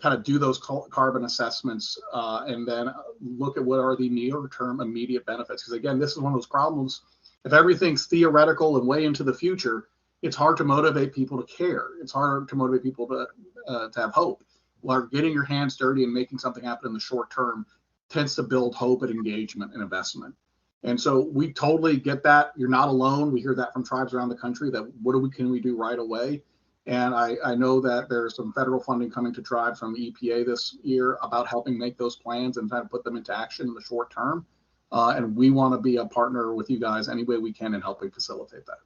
kind of do those carbon assessments and then look at what are the near-term immediate benefits. Because again, this is one of those problems. If everything's theoretical and way into the future, it's hard to motivate people to care. It's hard to motivate people to have hope. While getting your hands dirty and making something happen in the short term tends to build hope and engagement and investment. And so we totally get that. You're not alone. We hear that from tribes around the country, that can we do right away? And I know that there's some federal funding coming to tribes from the EPA this year about helping make those plans and trying to put them into action in the short term. And we want to be a partner with you guys any way we can in helping facilitate that.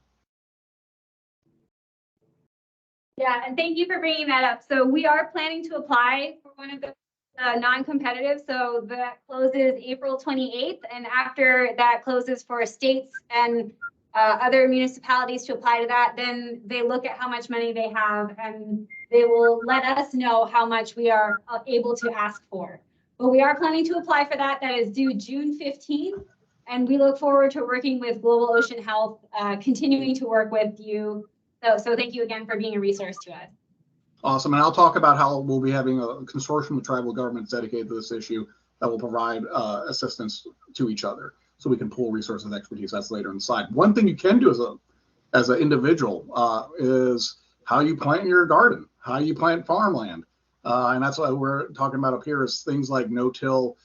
Yeah, and thank you for bringing that up. So we are planning to apply for one of the non-competitive. So that closes April 28th. And after that closes for states and other municipalities to apply to that, then they look at how much money they have and they will let us know how much we are able to ask for. But we are planning to apply for that. That is due June 15th. And we look forward to working with Global Ocean Health, continuing to work with you. So thank you again for being a resource to us. Awesome. And I'll talk about how we'll be having a consortium of tribal governments dedicated to this issue that will provide assistance to each other, so we can pool resources and expertise. That's later in the slide. One thing you can do as an individual is how you plant your garden, how you plant farmland. And that's what we're talking about up here is things like no-till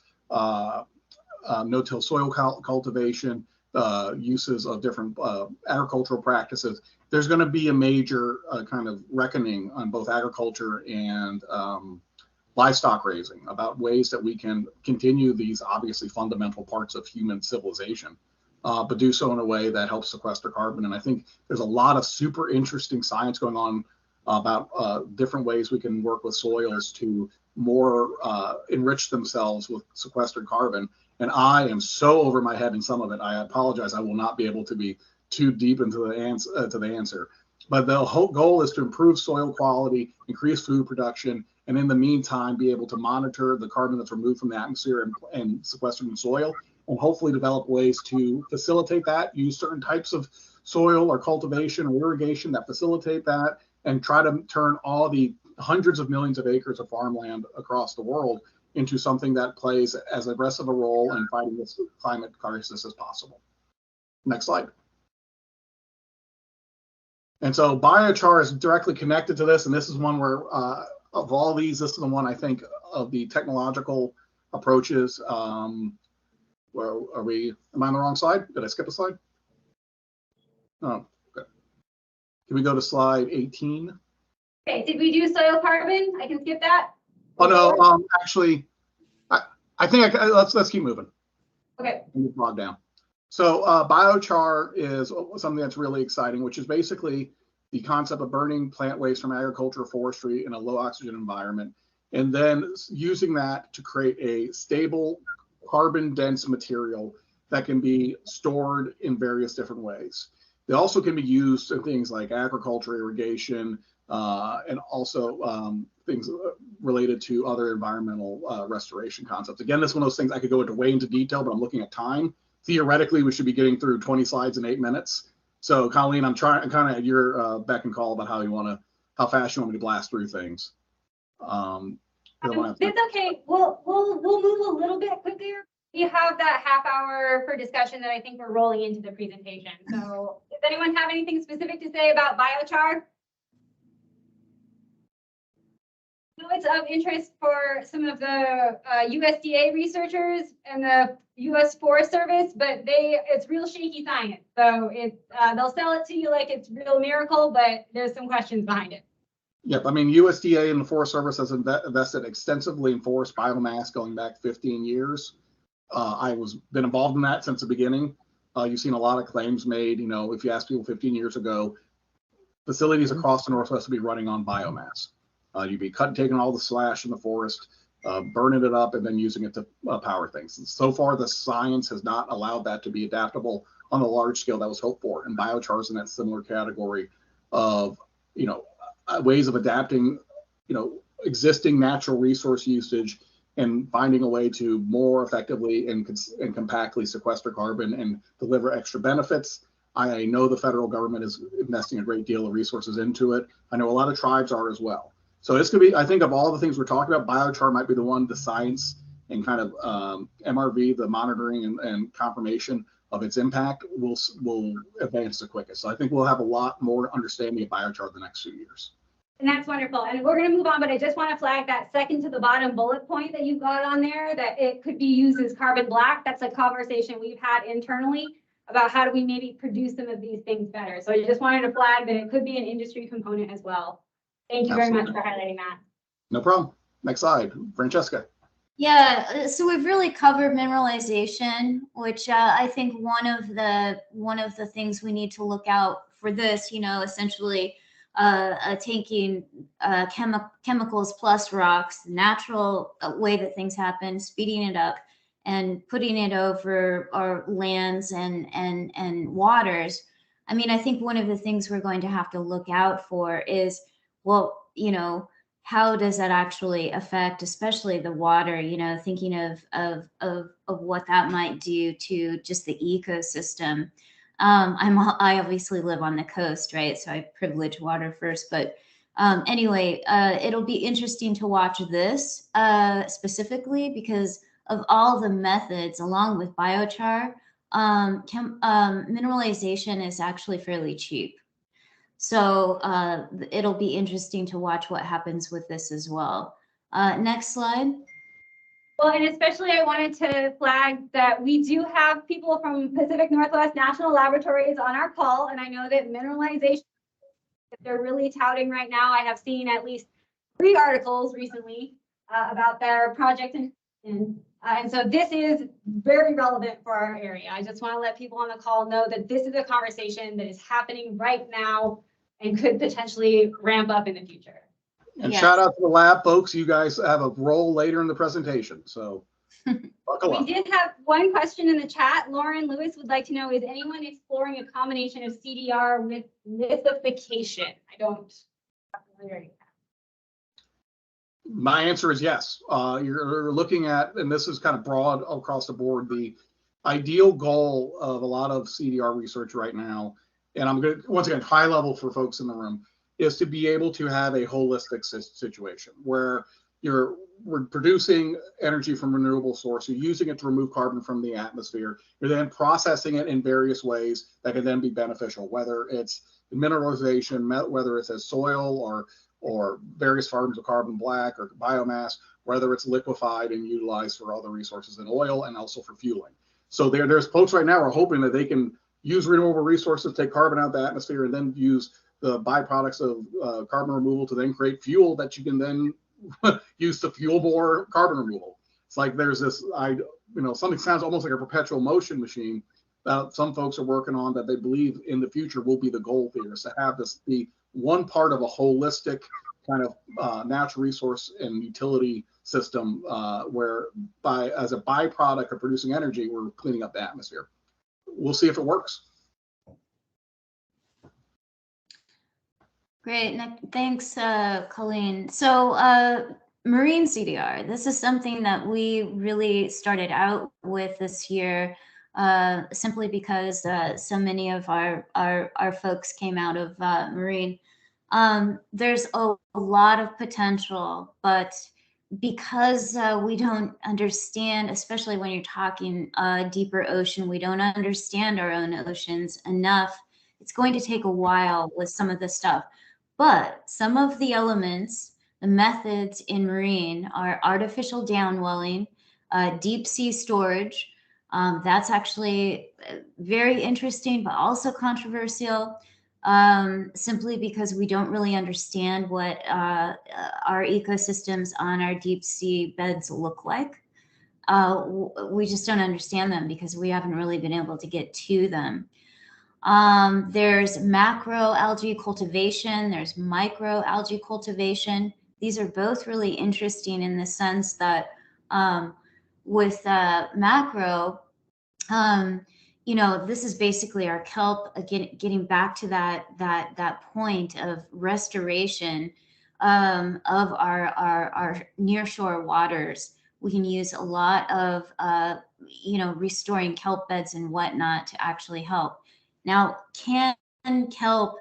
soil cultivation, uses of different agricultural practices. There's going to be a major kind of reckoning on both agriculture and livestock raising about ways that we can continue these obviously fundamental parts of human civilization, but do so in a way that helps sequester carbon. And I think there's a lot of super interesting science going on about different ways we can work with soils to more enrich themselves with sequestered carbon. And I am so over my head in some of it. I apologize. I will not be able to be too deep into the answer. But the whole goal is to improve soil quality, increase food production, and in the meantime, be able to monitor the carbon that's removed from the atmosphere and sequestered in soil, and hopefully develop ways to facilitate that, use certain types of soil or cultivation or irrigation that facilitate that, and try to turn all the hundreds of millions of acres of farmland across the world into something that plays as aggressive a role in fighting this climate crisis as possible. Next slide. And so biochar is directly connected to this, and this is one where of all these, this is the one I think of the technological approaches. Where are we? Am I on the wrong slide? Did I skip a slide? Oh, okay. Can we go to slide 18? Okay, did we do soil carbon? I can skip that. Oh no, actually, I think let's keep moving. Okay. Log down. So biochar is something that's really exciting, which is basically the concept of burning plant waste from agriculture, forestry in a low oxygen environment, and then using that to create a stable carbon dense material that can be stored in various different ways. They also can be used in things like agriculture, irrigation, and also things related to other environmental restoration concepts. Again, this is one of those things I could go into way into detail, but I'm looking at time. Theoretically, we should be getting through 20 slides in 8 minutes. So Colleen, I'm trying kind of at your beck and call about how fast you want me to blast through things. It's okay. We'll move a little bit quicker. We have that half hour for discussion that I think we're rolling into the presentation. So does anyone have anything specific to say about biochar? No, it's of interest for some of the USDA researchers and the U.S. Forest Service, but it's real shaky science. So they'll sell it to you like it's real miracle, but there's some questions behind it. Yep, I mean, USDA and the Forest Service has invested extensively in forest biomass going back 15 years. I been involved in that since the beginning. You've seen a lot of claims made. You know, if you ask people 15 years ago, facilities across the Northwest would be running on biomass. You'd be taking all the slash in the forest, burning it up, and then using it to power things. And so far, the science has not allowed that to be adaptable on the large scale that was hoped for. And biochar is in that similar category of, you know, ways of adapting, you know, existing natural resource usage and finding a way to more effectively and compactly sequester carbon and deliver extra benefits. I know the federal government is investing a great deal of resources into it. I know a lot of tribes are as well. So it's going to be, I think of all the things we're talking about, biochar might be the one, the science and kind of MRV, the monitoring and confirmation of its impact will advance the quickest. So I think we'll have a lot more understanding of biochar the next few years. And that's wonderful. And we're going to move on, but I just want to flag that second to the bottom bullet point that you've got on there, that it could be used as carbon black. That's a conversation we've had internally about how do we maybe produce some of these things better. So I just wanted to flag that it could be an industry component as well. Thank you very much for highlighting that. No problem. Next slide, Francesca. Yeah, so we've really covered mineralization, which I think one of the things we need to look out for this, you know, essentially taking chemicals plus rocks, natural way that things happen, speeding it up and putting it over our lands and waters. I mean, I think one of the things we're going to have to look out for is, well, you know, how does that actually affect, especially the water, you know, thinking of what that might do to just the ecosystem. I obviously live on the coast, right? So I privilege water first, but anyway, it'll be interesting to watch this specifically because of all the methods along with biochar, mineralization is actually fairly cheap. So it'll be interesting to watch what happens with this as well. Next slide. Well, and especially I wanted to flag that we do have people from Pacific Northwest National Laboratories on our call. And I know that mineralization, they're really touting right now. I have seen at least 3 articles recently about their project. And so this is very relevant for our area. I just want to let people on the call know that this is a conversation that is happening right now and could potentially ramp up in the future. And yes. Shout out to the lab folks. You guys have a role later in the presentation. So buckle up. We did have one question in the chat. Lauren Lewis would like to know, is anyone exploring a combination of CDR with lithification? I don't. My answer is yes. You're looking at, and this is kind of broad across the board, the ideal goal of a lot of CDR research right now, and I'm going to, once again, high level for folks in the room, is to be able to have a holistic situation where we're producing energy from renewable source. You're using it to remove carbon from the atmosphere. You're then processing it in various ways that can then be beneficial, whether it's mineralization, whether it's as soil or various forms of carbon black or biomass, whether it's liquefied and utilized for other resources in oil and also for fueling. So there's folks right now are hoping that they can use renewable resources, take carbon out of the atmosphere, and then use the byproducts of carbon removal to then create fuel that you can then use to fuel more carbon removal. It's like there's this, something sounds almost like a perpetual motion machine that some folks are working on that they believe in the future will be the goal here, is to have this be one part of a holistic kind of natural resource and utility system where as a byproduct of producing energy, we're cleaning up the atmosphere. We'll see if it works. Great, thanks, Colleen. So marine CDR, this is something that we really started out with this year, simply because so many of our folks came out of marine. There's a lot of potential, but because we don't understand, especially when you're talking deeper ocean, we don't understand our own oceans enough. It's going to take a while with some of this stuff. But some of the elements, the methods in marine are artificial downwelling, deep sea storage. That's actually very interesting, but also controversial, simply because we don't really understand what our ecosystems on our deep sea beds look like. We just don't understand them because we haven't really been able to get to them. There's macro algae cultivation, there's micro algae cultivation. These are both really interesting in the sense that with macro, this is basically our kelp, getting back to that point of restoration of our nearshore waters. We can use a lot of restoring kelp beds and whatnot to actually help. Now, can kelp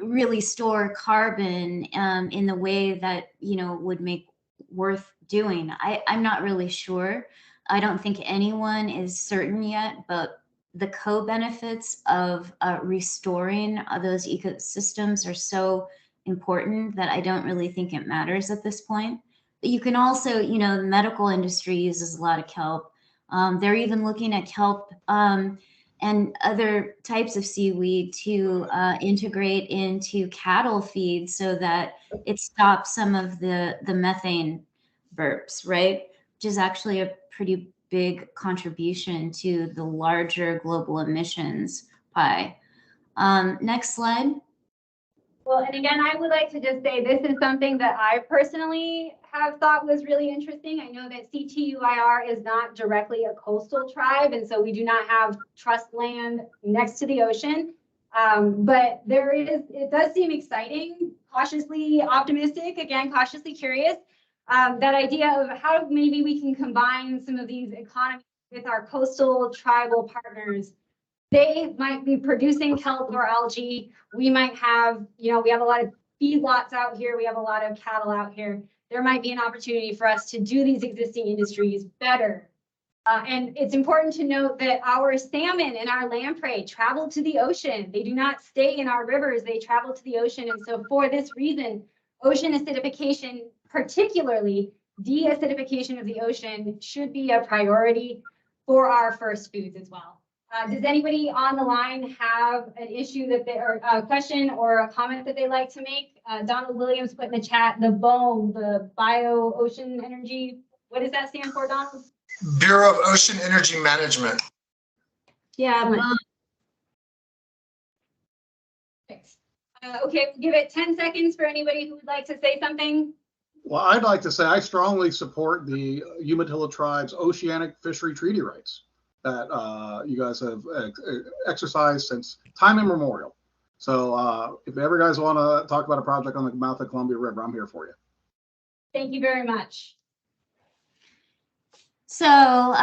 really store carbon in the way that would make worth doing? I'm not really sure. I don't think anyone is certain yet, but the co-benefits of restoring those ecosystems are so important that I don't really think it matters at this point. But you can also, the medical industry uses a lot of kelp. They're even looking at kelp and other types of seaweed to integrate into cattle feed so that it stops some of the methane burps, right? Which is actually a pretty big contribution to the larger global emissions pie. Next slide. Well, and again, I would like to just say this is something that I personally have thought was really interesting. I know that CTUIR is not directly a coastal tribe, and so we do not have trust land next to the ocean. But it does seem exciting, cautiously optimistic, again, cautiously curious. That idea of how maybe we can combine some of these economies with our coastal tribal partners. They might be producing kelp or algae. We might have, we have a lot of feedlots out here. We have a lot of cattle out here. There might be an opportunity for us to do these existing industries better. And it's important to note that our salmon and our lamprey travel to the ocean. They do not stay in our rivers. They travel to the ocean. And so for this reason, ocean acidification, particularly de-acidification of the ocean, should be a priority for our first foods as well. Does anybody on the line have an issue or a question or a comment that they'd like to make? Donald Williams put in the chat, the BOEM, the Bio Ocean Energy. What does that stand for, Donald? Bureau of Ocean Energy Management. Yeah. Okay, we'll give it 10 seconds for anybody who would like to say something. Well, I'd like to say I strongly support the Umatilla tribe's oceanic fishery treaty rights that you guys have exercised since time immemorial. So if ever guys want to talk about a project on the mouth of Columbia River, I'm here for you. Thank you very much. So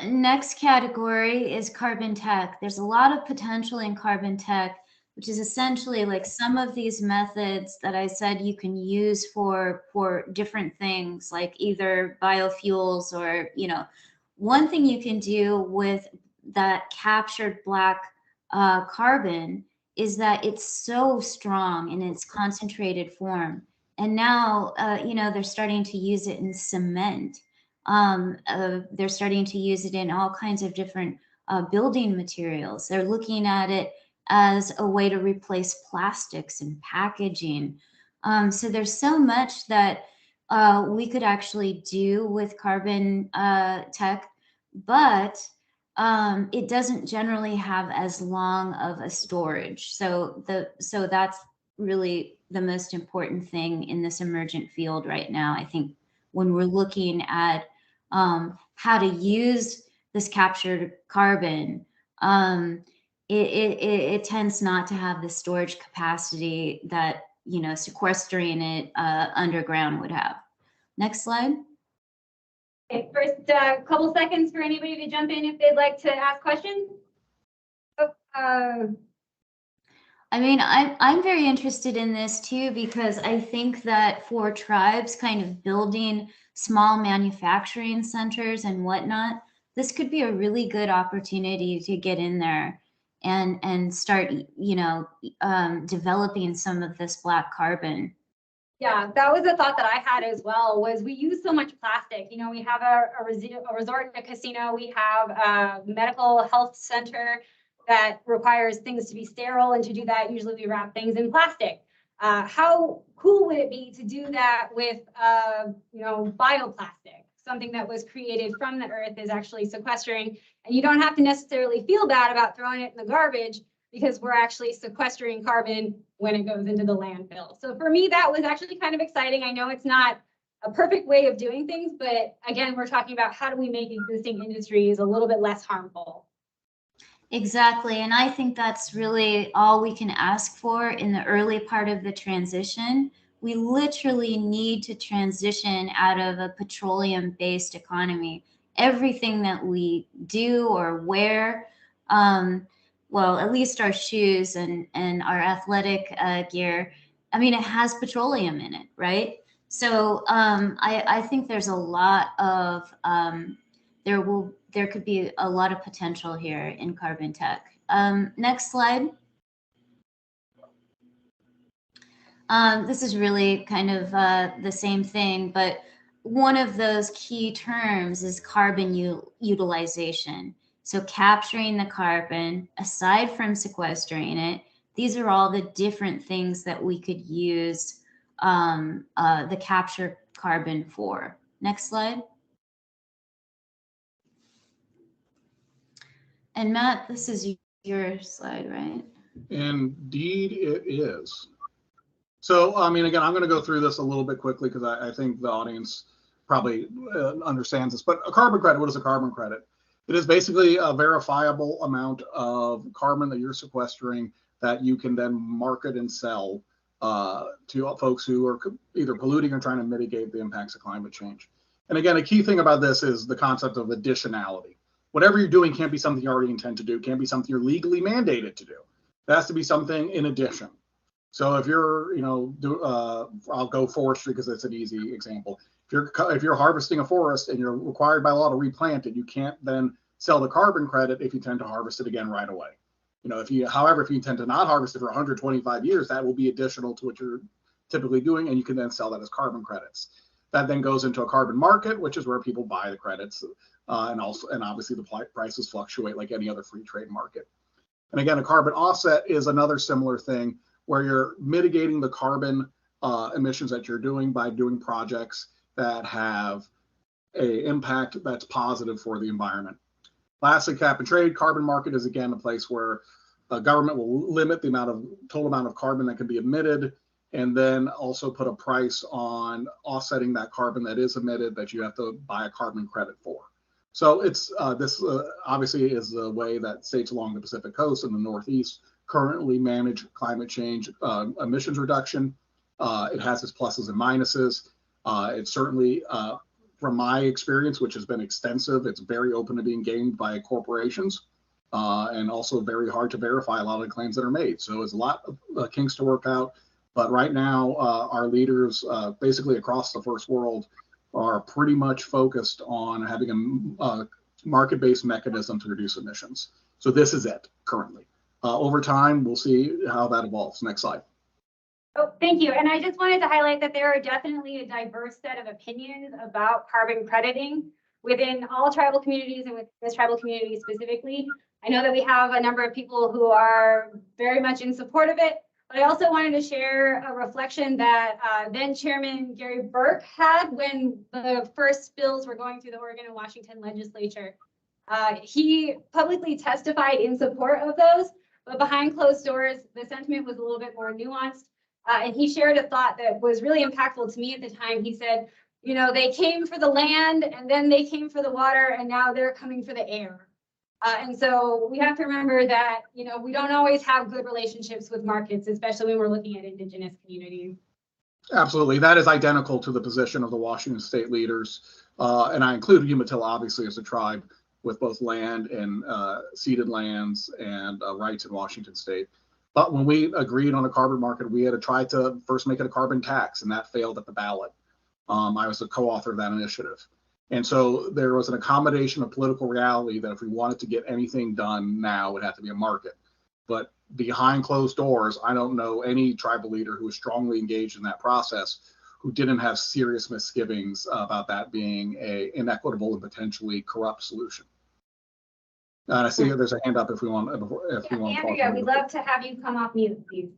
next category is carbon tech. There's a lot of potential in carbon tech. which is essentially like some of these methods that I said you can use for different things, like either biofuels or, you know, one thing you can do with that captured black carbon is that it's so strong in its concentrated form. And now, you know, they're starting to use it in cement. They're starting to use it in all kinds of different building materials. They're looking at it as a way to replace plastics and packaging. So there's so much that we could actually do with carbon tech, but it doesn't generally have as long of a storage. So that's really the most important thing in this emergent field right now. I think when we're looking at how to use this captured carbon, it tends not to have the storage capacity that, you know, sequestering it underground would have. Next slide. Okay, first couple seconds for anybody to jump in if they'd like to ask questions. I mean, I'm very interested in this too, because I think that for tribes kind of building small manufacturing centers and whatnot, this could be a really good opportunity to get in there and start, you know, developing some of this black carbon. Yeah, that was a thought that I had as well, was we use so much plastic. You know, we have a resort and a casino, we have a medical health center that requires things to be sterile, and to do that, usually we wrap things in plastic. How cool would it be to do that with, you know, bioplastic? Something that was created from the earth is actually sequestering, and you don't have to necessarily feel bad about throwing it in the garbage, because we're actually sequestering carbon when it goes into the landfill. So for me, that was actually kind of exciting. I know it's not a perfect way of doing things, but again, we're talking about how do we make existing industries a little bit less harmful. Exactly. And I think that's really all we can ask for in the early part of the transition. We literally need to transition out of a petroleum-based economy. Everything that we do or wear, well, at least our shoes and our athletic gear, I mean, it has petroleum in it, right? So I think there's a lot of, there could be a lot of potential here in carbon tech. Next slide. This is really kind of the same thing, but one of those key terms is carbon utilization. So capturing the carbon, aside from sequestering it, these are all the different things that we could use the capture carbon for. Next slide. And Matt, this is your slide, right? Indeed, it is. So, I mean, again, I'm going to go through this a little bit quickly because I think the audience probably understands this. But a carbon credit, what is a carbon credit? It is basically a verifiable amount of carbon that you're sequestering that you can then market and sell to folks who are either polluting or trying to mitigate the impacts of climate change. And again, a key thing about this is the concept of additionality. Whatever you're doing can't be something you already intend to do, can't be something you're legally mandated to do. It has to be something in addition. So if you're, you know, I'll go forestry because it's an easy example. If you're harvesting a forest and you're required by law to replant it, you can't then sell the carbon credit if you tend to harvest it again right away. You know, however, if you intend to not harvest it for 125 years, that will be additional to what you're typically doing, and you can then sell that as carbon credits. That then goes into a carbon market, which is where people buy the credits, and obviously the prices fluctuate like any other free trade market. And again, a carbon offset is another similar thing where you're mitigating the carbon emissions that you're doing by doing projects that have an impact that's positive for the environment. Lastly, cap and trade carbon market is again a place where a government will limit the total amount of carbon that can be emitted, and then also put a price on offsetting that carbon that is emitted that you have to buy a carbon credit for. So it's this obviously is the way that states along the Pacific coast and the Northeast currently manage climate change emissions reduction. It has its pluses and minuses. It's certainly, from my experience, which has been extensive, it's very open to being gamed by corporations. and also very hard to verify a lot of the claims that are made. So it's a lot of kinks to work out. But right now, our leaders, basically across the first world, are pretty much focused on having a market-based mechanism to reduce emissions. So this is it currently. Over time, we'll see how that evolves. Next slide. Oh, thank you. And I just wanted to highlight that there are definitely a diverse set of opinions about carbon crediting within all tribal communities and within this tribal community specifically. I know that we have a number of people who are very much in support of it, but I also wanted to share a reflection that then Chairman Gary Burke had when the first bills were going through the Oregon and Washington legislature. He publicly testified in support of those, but behind closed doors, the sentiment was a little bit more nuanced. And he shared a thought that was really impactful to me at the time. He said, you know, they came for the land and then they came for the water and now they're coming for the air. And so we have to remember that, you know, we don't always have good relationships with markets, especially when we're looking at indigenous communities. Absolutely. That is identical to the position of the Washington state leaders. And I include Umatilla, obviously, as a tribe with both land and ceded lands and rights in Washington state. But when we agreed on a carbon market, we had to try to first make it a carbon tax, and that failed at the ballot. I was a co-author of that initiative. And so there was an accommodation of political reality that if we wanted to get anything done now, it would have to be a market. But behind closed doors, I don't know any tribal leader who was strongly engaged in that process who didn't have serious misgivings about that being an inequitable and potentially corrupt solution. And I see there's a hand up if we want. If you want to Andrea, we'd love to have you come off mute, please.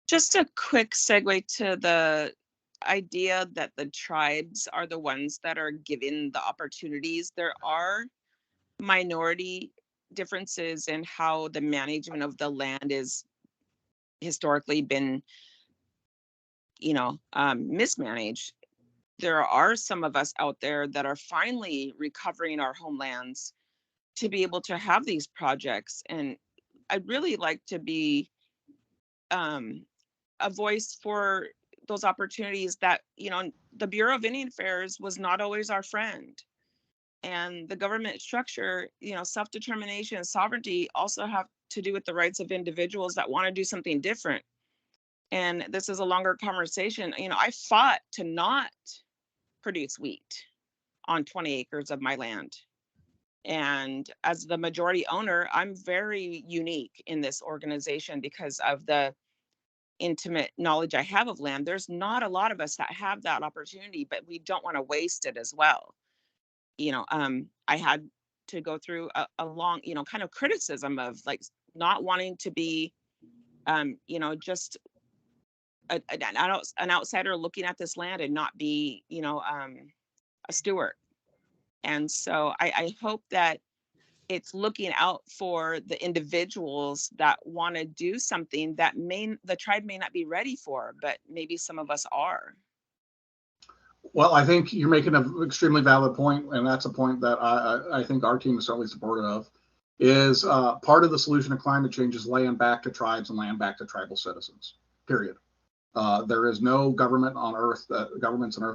Just a quick segue to the idea that the tribes are the ones that are given the opportunities. There are minority differences in how the management of the land is historically been, you know, mismanaged. There are some of us out there that are finally recovering our homelands to be able to have these projects. And I'd really like to be a voice for those opportunities that, you know, the Bureau of Indian Affairs was not always our friend. And the government structure, you know, self-determination and sovereignty also have to do with the rights of individuals that want to do something different. And this is a longer conversation. You know, I fought to not produce wheat on 20 acres of my land. And as the majority owner, I'm very unique in this organization because of the intimate knowledge I have of land. There's not a lot of us that have that opportunity, but we don't want to waste it as well. You know, I had to go through a long, you know, kind of criticism of like not wanting to be, you know, just an outsider looking at this land and not be, you know, a steward. And so I hope that it's looking out for the individuals that want to do something that the tribe may not be ready for, but maybe some of us are. Well, I think you're making an extremely valid point, and that's a point that I think our team is certainly supportive of, is part of the solution to climate change is land back to tribes and land back to tribal citizens, period. There is no governments on earth that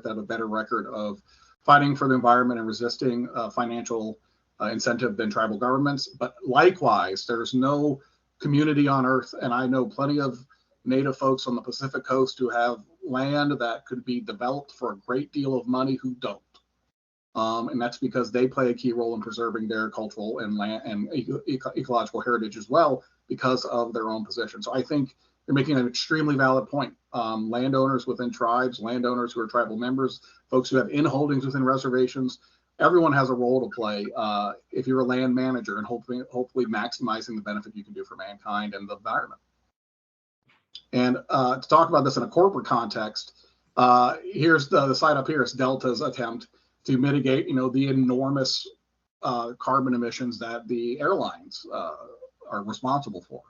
have a better record of fighting for the environment and resisting financial incentive than tribal governments. But likewise, there's no community on earth, and I know plenty of Native folks on the Pacific coast who have land that could be developed for a great deal of money who don't. And that's because they play a key role in preserving their cultural and land and ecological heritage as well because of their own position. So I think you're making an extremely valid point. Landowners within tribes, landowners who are tribal members, folks who have in-holdings within reservations, everyone has a role to play if you're a land manager and hopefully maximizing the benefit you can do for mankind and the environment. And to talk about this in a corporate context, here's the slide up here is Delta's attempt to mitigate, you know, the enormous carbon emissions that the airlines are responsible for.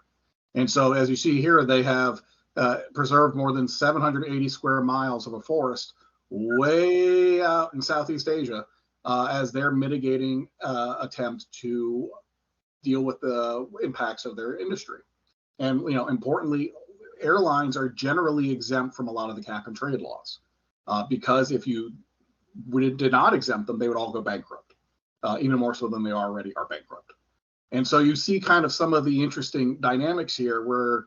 And so as you see here, they have preserved more than 780 square miles of a forest way out in Southeast Asia as their mitigating attempt to deal with the impacts of their industry. And, you know, importantly, airlines are generally exempt from a lot of the cap and trade laws because if you did not exempt them, they would all go bankrupt. even more so than they already are bankrupt. And so you see kind of some of the interesting dynamics here where,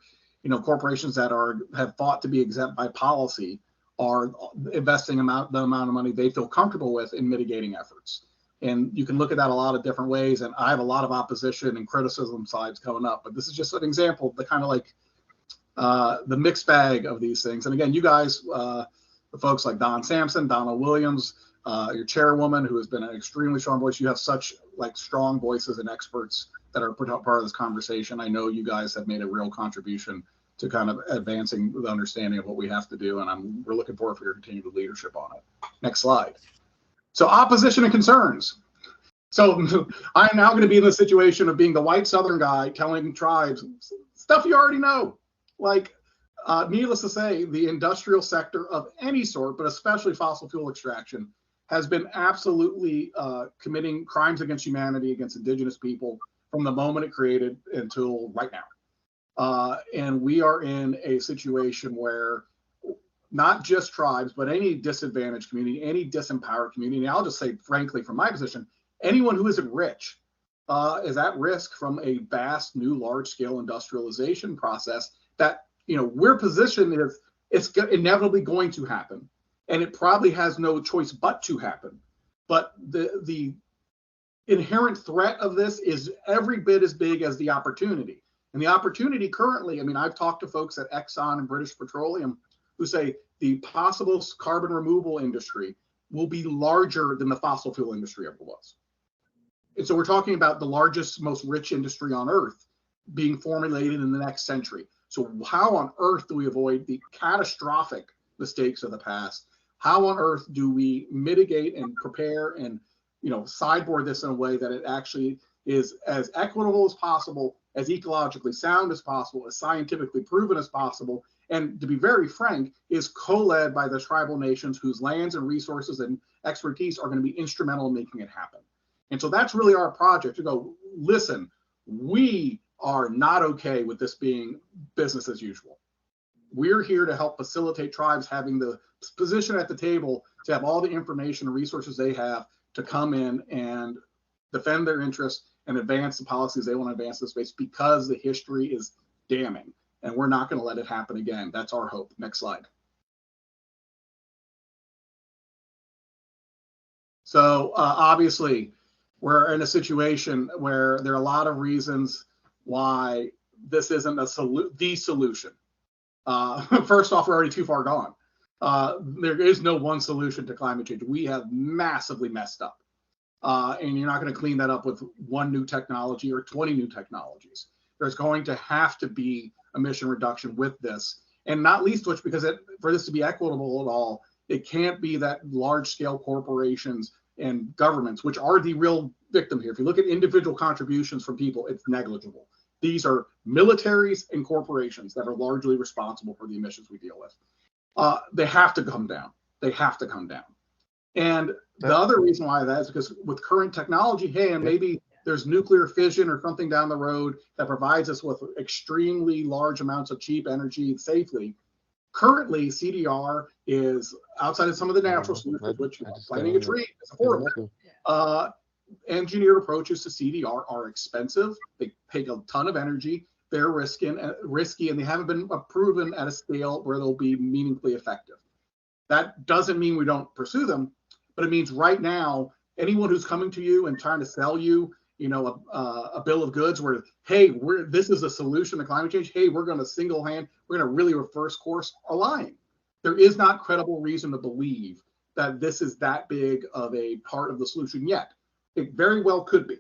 corporations that have fought to be exempt by policy are investing the amount of money they feel comfortable with in mitigating efforts. And you can look at that a lot of different ways. And I have a lot of opposition and criticism sides coming up, but this is just an example of the kind of like the mixed bag of these things. And again, you guys, the folks like Don Sampson, Donna Williams, your chairwoman, who has been an extremely strong voice. You have such like strong voices and experts that are part of this conversation. I know you guys have made a real contribution to kind of advancing the understanding of what we have to do. And we're looking forward for your continued leadership on it. Next slide. So opposition and concerns. So I'm now going to be in the situation of being the white Southern guy telling tribes stuff you already know. Like, needless to say, the industrial sector of any sort, but especially fossil fuel extraction, has been absolutely committing crimes against humanity, against indigenous people from the moment it created until right now. And we are in a situation where not just tribes, but any disadvantaged community, any disempowered community, and I'll just say, frankly, from my position, anyone who isn't rich is at risk from a vast new large-scale industrialization process that, we're positioned as it's inevitably going to happen. And it probably has no choice but to happen. But the inherent threat of this is every bit as big as the opportunity. And the opportunity currently, I've talked to folks at Exxon and British Petroleum who say the possible carbon removal industry will be larger than the fossil fuel industry ever was. And so we're talking about the largest, most rich industry on Earth being formulated in the next century. So how on earth do we avoid the catastrophic mistakes of the past? How on earth do we mitigate and prepare and, sideboard this in a way that it actually is as equitable as possible, as ecologically sound as possible, as scientifically proven as possible, and to be very frank, is co-led by the tribal nations whose lands and resources and expertise are going to be instrumental in making it happen. And so that's really our project, to go, listen, we are not okay with this being business as usual. We're here to help facilitate tribes having the position at the table to have all the information and resources they have to come in and defend their interests and advance the policies they want to advance in the space, because the history is damning and we're not going to let it happen again. That's our hope. Next slide. So obviously we're in a situation where there are a lot of reasons why this isn't the solution. First off, we're already too far gone. There is no one solution to climate change. We have massively messed up. And you're not going to clean that up with one new technology or 20 new technologies. There's going to have to be emission reduction with this. And not least which, because for this to be equitable at all, it can't be that large scale corporations and governments, which are the real victim here. If you look at individual contributions from people, it's negligible. These are militaries and corporations that are largely responsible for the emissions we deal with. They have to come down. They have to come down. And the other reason why that is because with current technology, hey, and maybe there's nuclear fission or something down the road that provides us with extremely large amounts of cheap energy safely. Currently, CDR is outside of some of the natural solutions, which planting a tree is affordable. Engineered approaches to CDR are expensive. They take a ton of energy. They're risky, and they haven't been proven at a scale where they'll be meaningfully effective. That doesn't mean we don't pursue them, but it means right now, anyone who's coming to you and trying to sell you, a bill of goods where, hey, this is a solution to climate change. Hey, we're going to we're going to really reverse course, are lying. There is not credible reason to believe that this is that big of a part of the solution yet. It very well could be.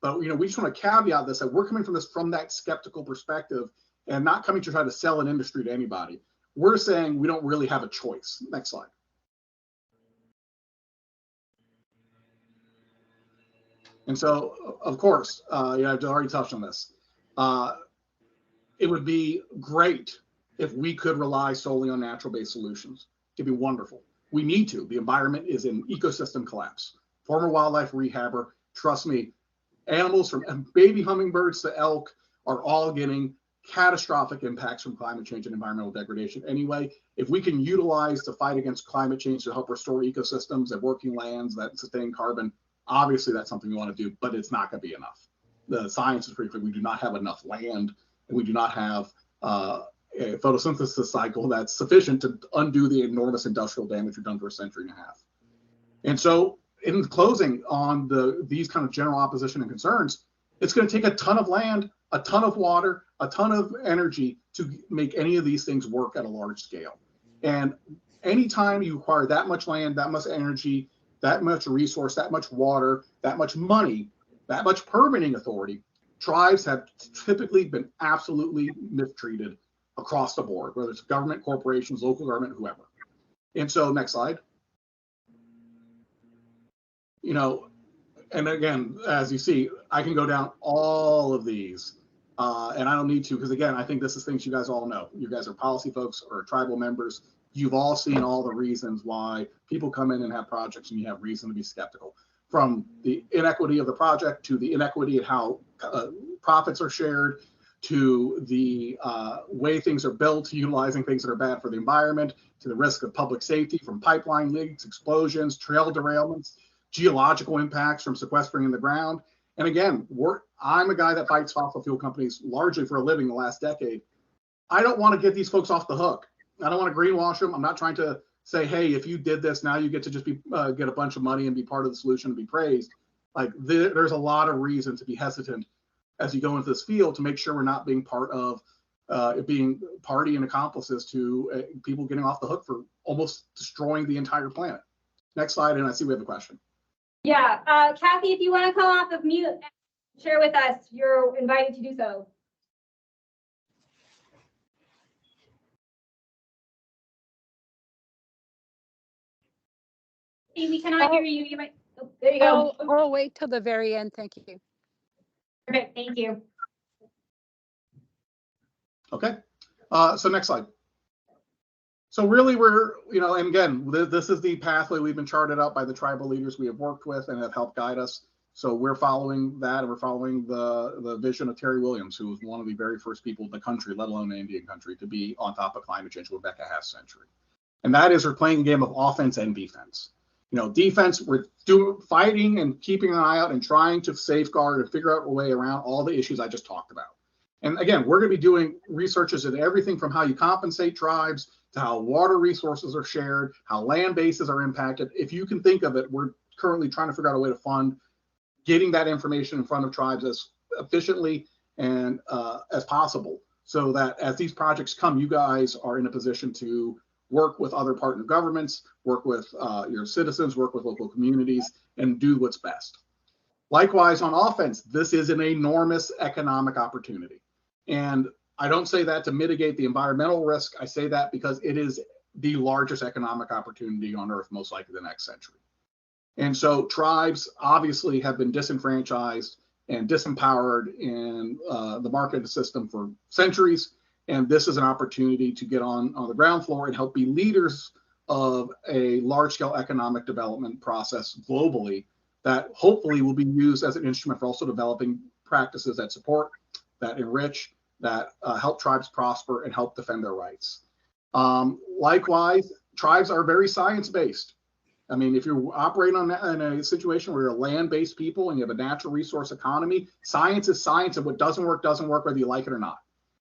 But we just want to caveat this, that we're coming from that skeptical perspective and not coming to try to sell an industry to anybody. We're saying we don't really have a choice. Next slide. And so, of course, I've already touched on this. It would be great if we could rely solely on natural-based solutions. It'd be wonderful. We need to. The environment is in ecosystem collapse. Former wildlife rehabber, trust me, animals from baby hummingbirds to elk are all getting catastrophic impacts from climate change and environmental degradation. Anyway, if we can utilize the fight against climate change to help restore ecosystems and working lands that sustain carbon, obviously that's something we want to do, but it's not going to be enough. The science is pretty clear. We do not have enough land, and we do not have a photosynthesis cycle that's sufficient to undo the enormous industrial damage we've done for a century and a half. And so in closing on these kind of general opposition and concerns, it's going to take a ton of land, a ton of water, a ton of energy to make any of these things work at a large scale. And anytime you require that much land, that much energy, that much resource, that much water, that much money, that much permitting authority, tribes have typically been absolutely mistreated across the board, whether it's government, corporations, local government, whoever. And so next slide. You know, and again, as you see, I can go down all of these, and I don't need to, because again, I think this is things you guys all know. You guys are policy folks or tribal members. You've all seen all the reasons why people come in and have projects and you have reason to be skeptical, from the inequity of the project to the inequity in how profits are shared, to the way things are built, to utilizing things that are bad for the environment, to the risk of public safety from pipeline leaks, explosions, trail derailments, geological impacts from sequestering in the ground. And again, I'm a guy that fights fossil fuel companies largely for a living the last decade. I don't want to get these folks off the hook. I don't want to greenwash them. I'm not trying to say, hey, if you did this, now you get to just get a bunch of money and be part of the solution and be praised. Like there's a lot of reason to be hesitant as you go into this field to make sure we're not being part of being party and accomplices to people getting off the hook for almost destroying the entire planet. Next slide, and I see we have a question. Yeah, Kathy, if you want to come off of mute and share with us, you're invited to do so. Hey, we cannot hear you. You might. Oh, there you go. I'll wait till the very end. Thank you. Perfect. Thank you. Okay. So next slide. So really we're, you know, and again, this is the pathway we've been charted out by the tribal leaders we have worked with and have helped guide us. So we're following that, and we're following the vision of Terry Williams, who was one of the very first people in the country, let alone the Indian country, to be on top of climate change going back a half century. And that is we're playing a game of offense and defense. You know, defense, we're fighting and keeping an eye out and trying to safeguard and figure out a way around all the issues I just talked about. And again, we're going to be doing researches in everything from how you compensate tribes to how water resources are shared, how land bases are impacted. If you can think of it, we're currently trying to figure out a way to fund getting that information in front of tribes as efficiently and as possible, so that as these projects come, you guys are in a position to work with other partner governments, work with your citizens, work with local communities, and do what's best. Likewise, on offense, this is an enormous economic opportunity. And I don't say that to mitigate the environmental risk. I say that because it is the largest economic opportunity on Earth, most likely the next century. And so tribes obviously have been disenfranchised and disempowered in the market system for centuries. And this is an opportunity to get on the ground floor and help be leaders of a large-scale economic development process globally that hopefully will be used as an instrument for also developing practices that support, that enrich, that help tribes prosper and help defend their rights. Likewise, tribes are very science-based. I mean, if you're operating in a situation where you're a land-based people and you have a natural resource economy, science is science, and what doesn't work, whether you like it or not.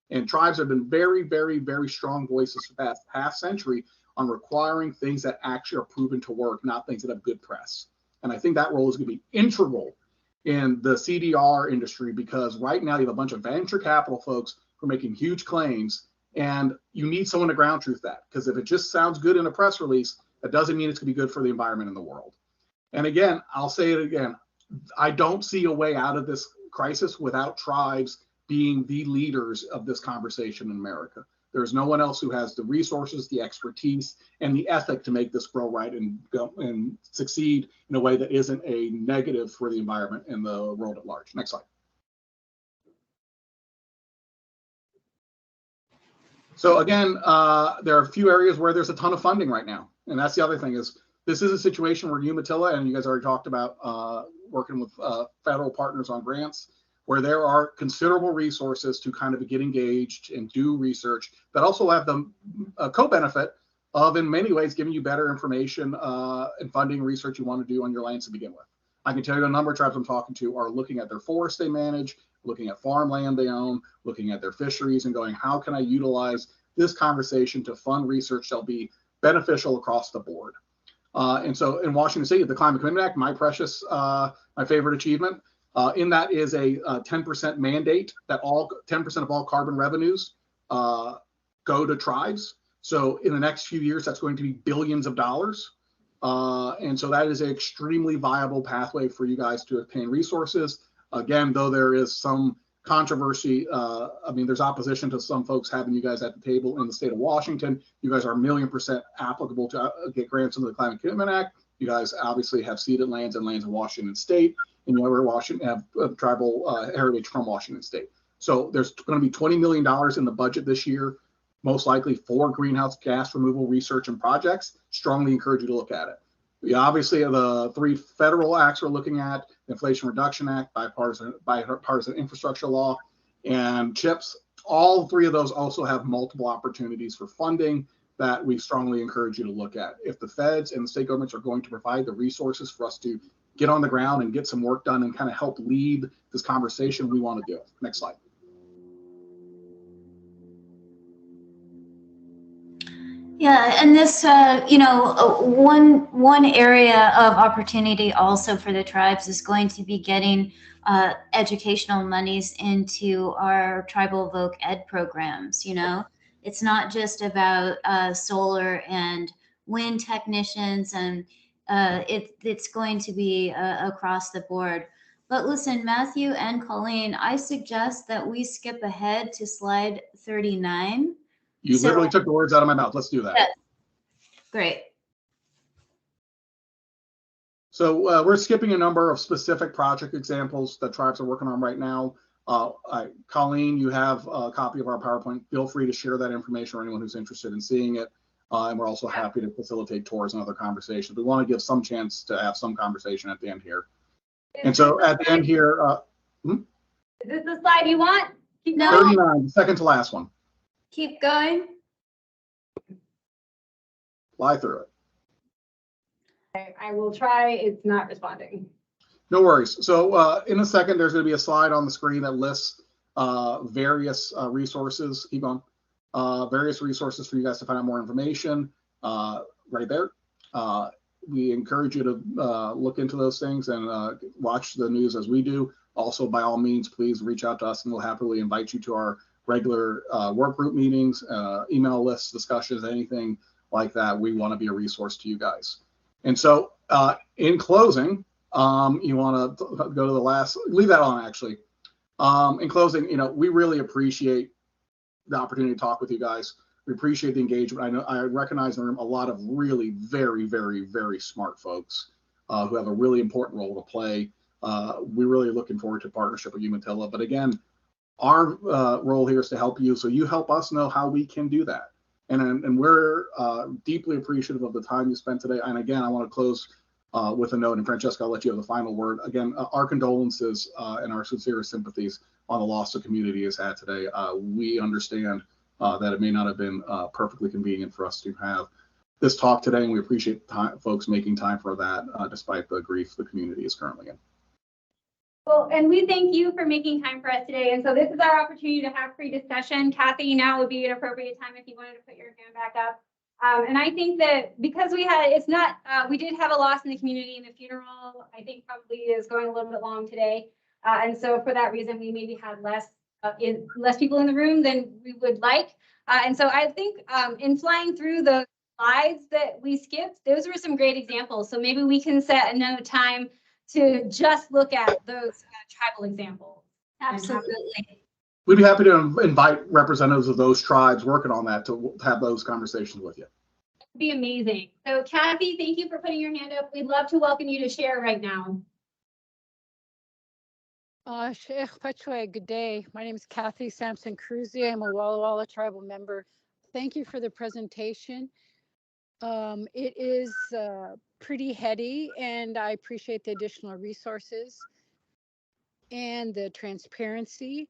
And tribes have been very, very, very strong voices for the past half century on requiring things that actually are proven to work, not things that have good press. And I think that role is going to be integral in the CDR industry, because right now you have a bunch of venture capital folks who are making huge claims, and you need someone to ground truth that, because if it just sounds good in a press release, that doesn't mean it's going to be good for the environment and the world. And again, I'll say it again, I don't see a way out of this crisis without tribes being the leaders of this conversation in America. There's no one else who has the resources, the expertise, and the ethic to make this grow right and go and succeed in a way that isn't a negative for the environment and the world at large. Next slide. So again, there are a few areas where there's a ton of funding right now. And that's the other thing is this is a situation where Umatilla, and you guys already talked about working with federal partners on grants, where there are considerable resources to kind of get engaged and do research, but also have the co-benefit of, in many ways, giving you better information and funding research you want to do on your lands to begin with. I can tell you a number of tribes I'm talking to are looking at their forests they manage, looking at farmland they own, looking at their fisheries and going, how can I utilize this conversation to fund research that'll be beneficial across the board? And so in Washington State, the Climate Commitment Act, my precious, my favorite achievement, in that is a 10% mandate that 10% of all carbon revenues go to tribes. So in the next few years, that's going to be billions of dollars. And so that is an extremely viable pathway for you guys to obtain resources. Again, though there is some controversy, I mean, there's opposition to some folks having you guys at the table in the state of Washington. You guys are 1,000,000% applicable to get grants under the Climate Commitment Act. You guys obviously have ceded lands and lands in Washington State, and you have tribal heritage from Washington State. So there's going to be $20 million in the budget this year, most likely for greenhouse gas removal research and projects. Strongly encourage you to look at it. We obviously have the 3 federal acts we're looking at: the Inflation Reduction Act, bipartisan infrastructure law, and CHIPS. All 3 of those also have multiple opportunities for funding that we strongly encourage you to look at. If the feds and the state governments are going to provide the resources for us to get on the ground and get some work done and kind of help lead this conversation, we want to do it. Next slide. Yeah, and this, one area of opportunity also for the tribes is going to be getting educational monies into our tribal voc ed programs. It's not just about solar and wind technicians, and it's going to be across the board. But listen, Matthew and Colleen, I suggest that we skip ahead to slide 39. You literally took the words out of my mouth. Let's do that. Yes. Great. So we're skipping a number of specific project examples that tribes are working on right now. Colleen, you have a copy of our PowerPoint. Feel free to share that information for anyone who's interested in seeing it. And we're also happy to facilitate tours and other conversations. We want to give some chance to have some conversation at the end here. And so at the end here, Is this the slide you want? Keep going. 39, the second to last one. Keep going. Fly through it. Okay, I will try. It's not responding. No worries. So in a second, there's going to be a slide on the screen that lists various resources. Keep going. Various resources for you guys to find out more information right there. We encourage you to look into those things and watch the news as we do. Also, by all means, please reach out to us and we'll happily invite you to our regular work group meetings, email lists, discussions, anything like that. We want to be a resource to you guys. And so in closing, you want to go to the last, leave that on actually. In closing, we really appreciate the opportunity to talk with you guys. We appreciate the engagement. I recognize in the room a lot of really very, very, very smart folks who have a really important role to play. We're really looking forward to partnership with Umatilla. But again, our role here is to help you, so you help us know how we can do that. And we're deeply appreciative of the time you spent today. And again, I want to close with a note, and Francesca, I'll let you have the final word. Again, our condolences and our sincere sympathies on the loss the community has had today. We understand that it may not have been perfectly convenient for us to have this talk today, and we appreciate folks making time for that despite the grief the community is currently in. Well, and we thank you for making time for us today. And so this is our opportunity to have free discussion. Kathy, now would be an appropriate time if you wanted to put your hand back up. And I think that because we did have a loss in the community, and the funeral, I think probably is going a little bit long today. And so for that reason, we maybe had less people in the room than we would like. And so I think in flying through the slides that we skipped, those were some great examples. So maybe we can set another time to just look at those tribal examples. Absolutely. We'd be happy to invite representatives of those tribes working on that to have those conversations with you. It'd be amazing. So Kathy, thank you for putting your hand up. We'd love to welcome you to share right now. Good day. My name is Kathy Sampson Cruzy. I'm a Walla Walla tribal member. Thank you for the presentation. It is pretty heady, and I appreciate the additional resources and the transparency.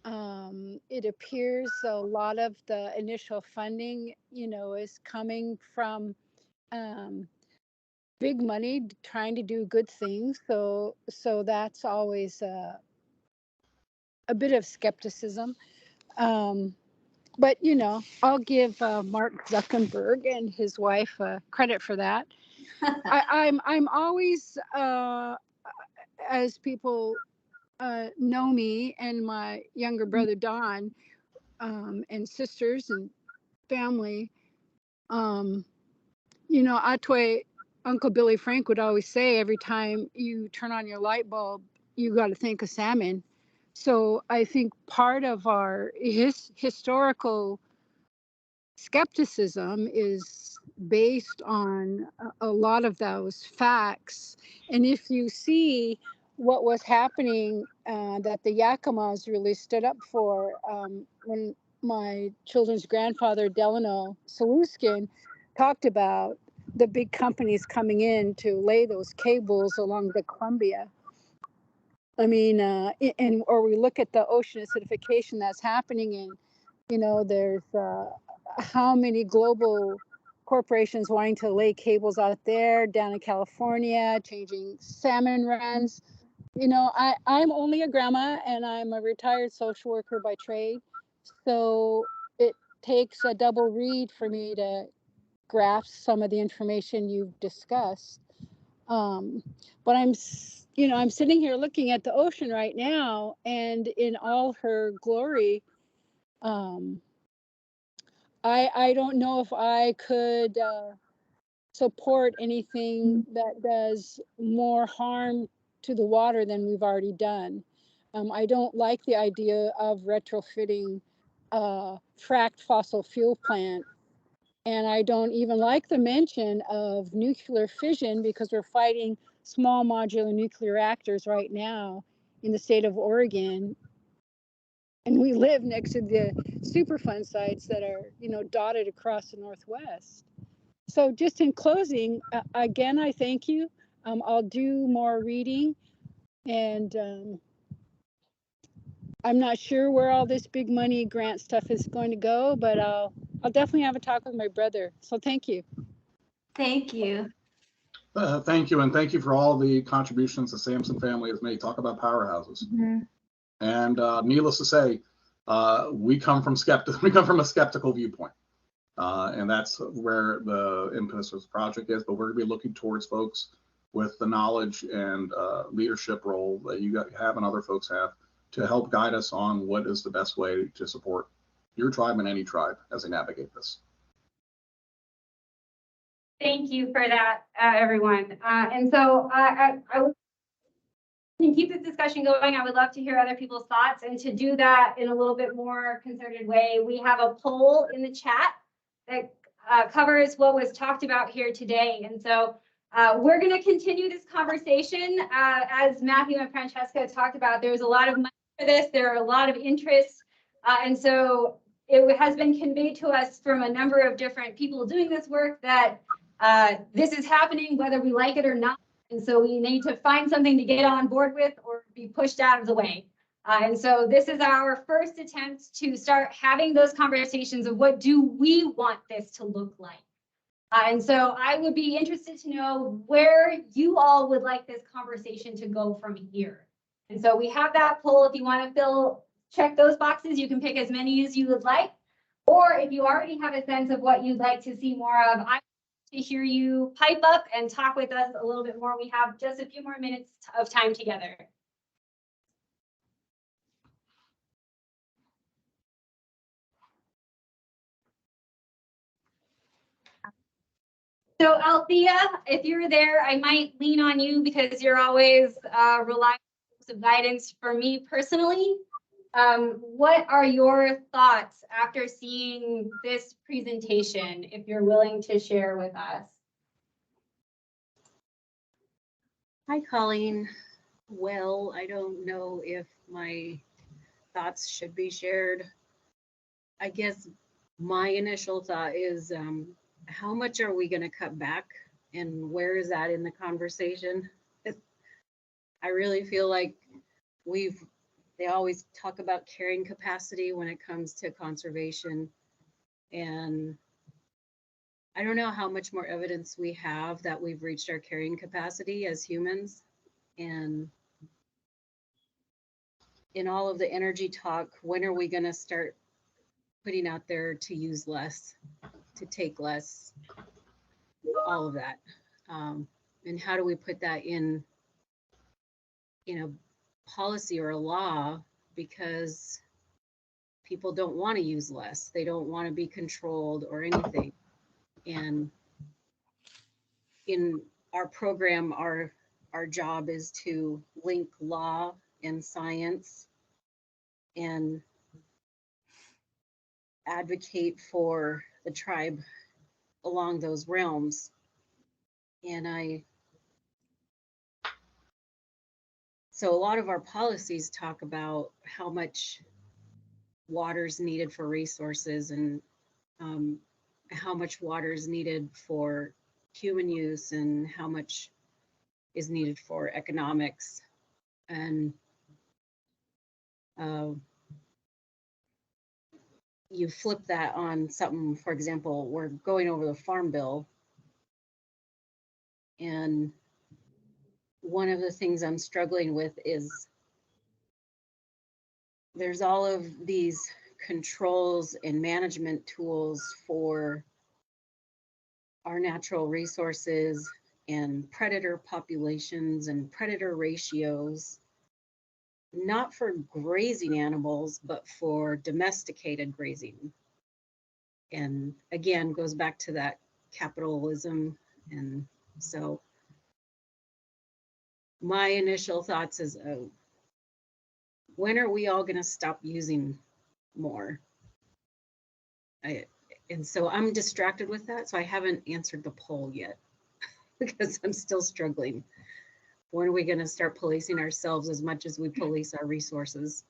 It appears a lot of the initial funding, is coming from big money trying to do good things. So that's always a bit of skepticism. But you know, I'll give Mark Zuckerberg and his wife credit for that. I'm always, as people know me and my younger brother Don, and sisters and family, you know, Atwe, Uncle Billy Frank would always say, every time you turn on your light bulb, you got to think of salmon. So I think part of our historical skepticism is based on a lot of those facts. And if you see what was happening, that the Yakimas really stood up for, when my children's grandfather, Delano Saluskin, talked about the big companies coming in to lay those cables along the Columbia. I mean, or we look at the ocean acidification that's happening, and you know, there's how many global corporations wanting to lay cables out there down in California, changing salmon runs. You know, I'm only a grandma and I'm a retired social worker by trade. So it takes a double read for me to grasp some of the information you've discussed. But you know, I'm sitting here looking at the ocean right now, and in all her glory, I don't know if I could support anything that does more harm to the water than we've already done. I don't like the idea of retrofitting fracked fossil fuel plant. And I don't even like the mention of nuclear fission, because we're fighting small modular nuclear reactors right now in the state of Oregon. And we live next to the Superfund sites that are, you know, dotted across the Northwest. So just in closing, again, I thank you. I'll do more reading, and I'm not sure where all this big money grant stuff is going to go, but I'll definitely have a talk with my brother. So thank you. Thank you. Thank you, and thank you for all the contributions the Sampson family has made. Talk about powerhouses. Mm-hmm. And needless to say, we come from a skeptical viewpoint, and that's where the impetus of this project is. But we're going to be looking towards folks with the knowledge and leadership role that you have and other folks have to help guide us on what is the best way to support your tribe and any tribe as they navigate this. Thank you for that, everyone. And so I can keep this discussion going. I would love to hear other people's thoughts, and to do that in a little bit more concerted way, we have a poll in the chat that covers what was talked about here today. And so we're going to continue this conversation. As Matthew and Francesca talked about, there's a lot of money for this. There are a lot of interests. And so it has been conveyed to us from a number of different people doing this work that this is happening whether we like it or not. And so we need to find something to get on board with or be pushed out of the way. And so this is our first attempt to start having those conversations of what do we want this to look like. And so I would be interested to know where you all would like this conversation to go from here. And so we have that poll. If you want to check those boxes, you can pick as many as you would like. Or if you already have a sense of what you'd like to see more of, I to hear you pipe up and talk with us a little bit more. We have just a few more minutes of time together. So Althea, if you're there, I might lean on you because you're always reliable of guidance for me personally. What are your thoughts after seeing this presentation, if you're willing to share with us? Hi, Colleen. Well, I don't know if my thoughts should be shared. I guess my initial thought is, how much are we going to cut back, and where is that in the conversation? I really feel like they always talk about carrying capacity when it comes to conservation, and I don't know how much more evidence we have that we've reached our carrying capacity as humans. And in all of the energy talk, when are we going to start putting out there to use less, to take less, all of that? And how do we put that in policy or a law? Because people don't want to use less. They don't want to be controlled or anything. And in our program, our job is to link law and science and advocate for the tribe along those realms. And so a lot of our policies talk about how much water is needed for resources and how much water is needed for human use and how much is needed for economics. And you flip that on something, for example, we're going over the Farm Bill. And one of the things I'm struggling with is there's all of these controls and management tools for our natural resources and predator populations and predator ratios, not for grazing animals, but for domesticated grazing. And again, goes back to that capitalism. And so my initial thoughts is, when are we all going to stop using more? And so I'm distracted with that. So I haven't answered the poll yet because I'm still struggling. When are we going to start policing ourselves as much as we police our resources?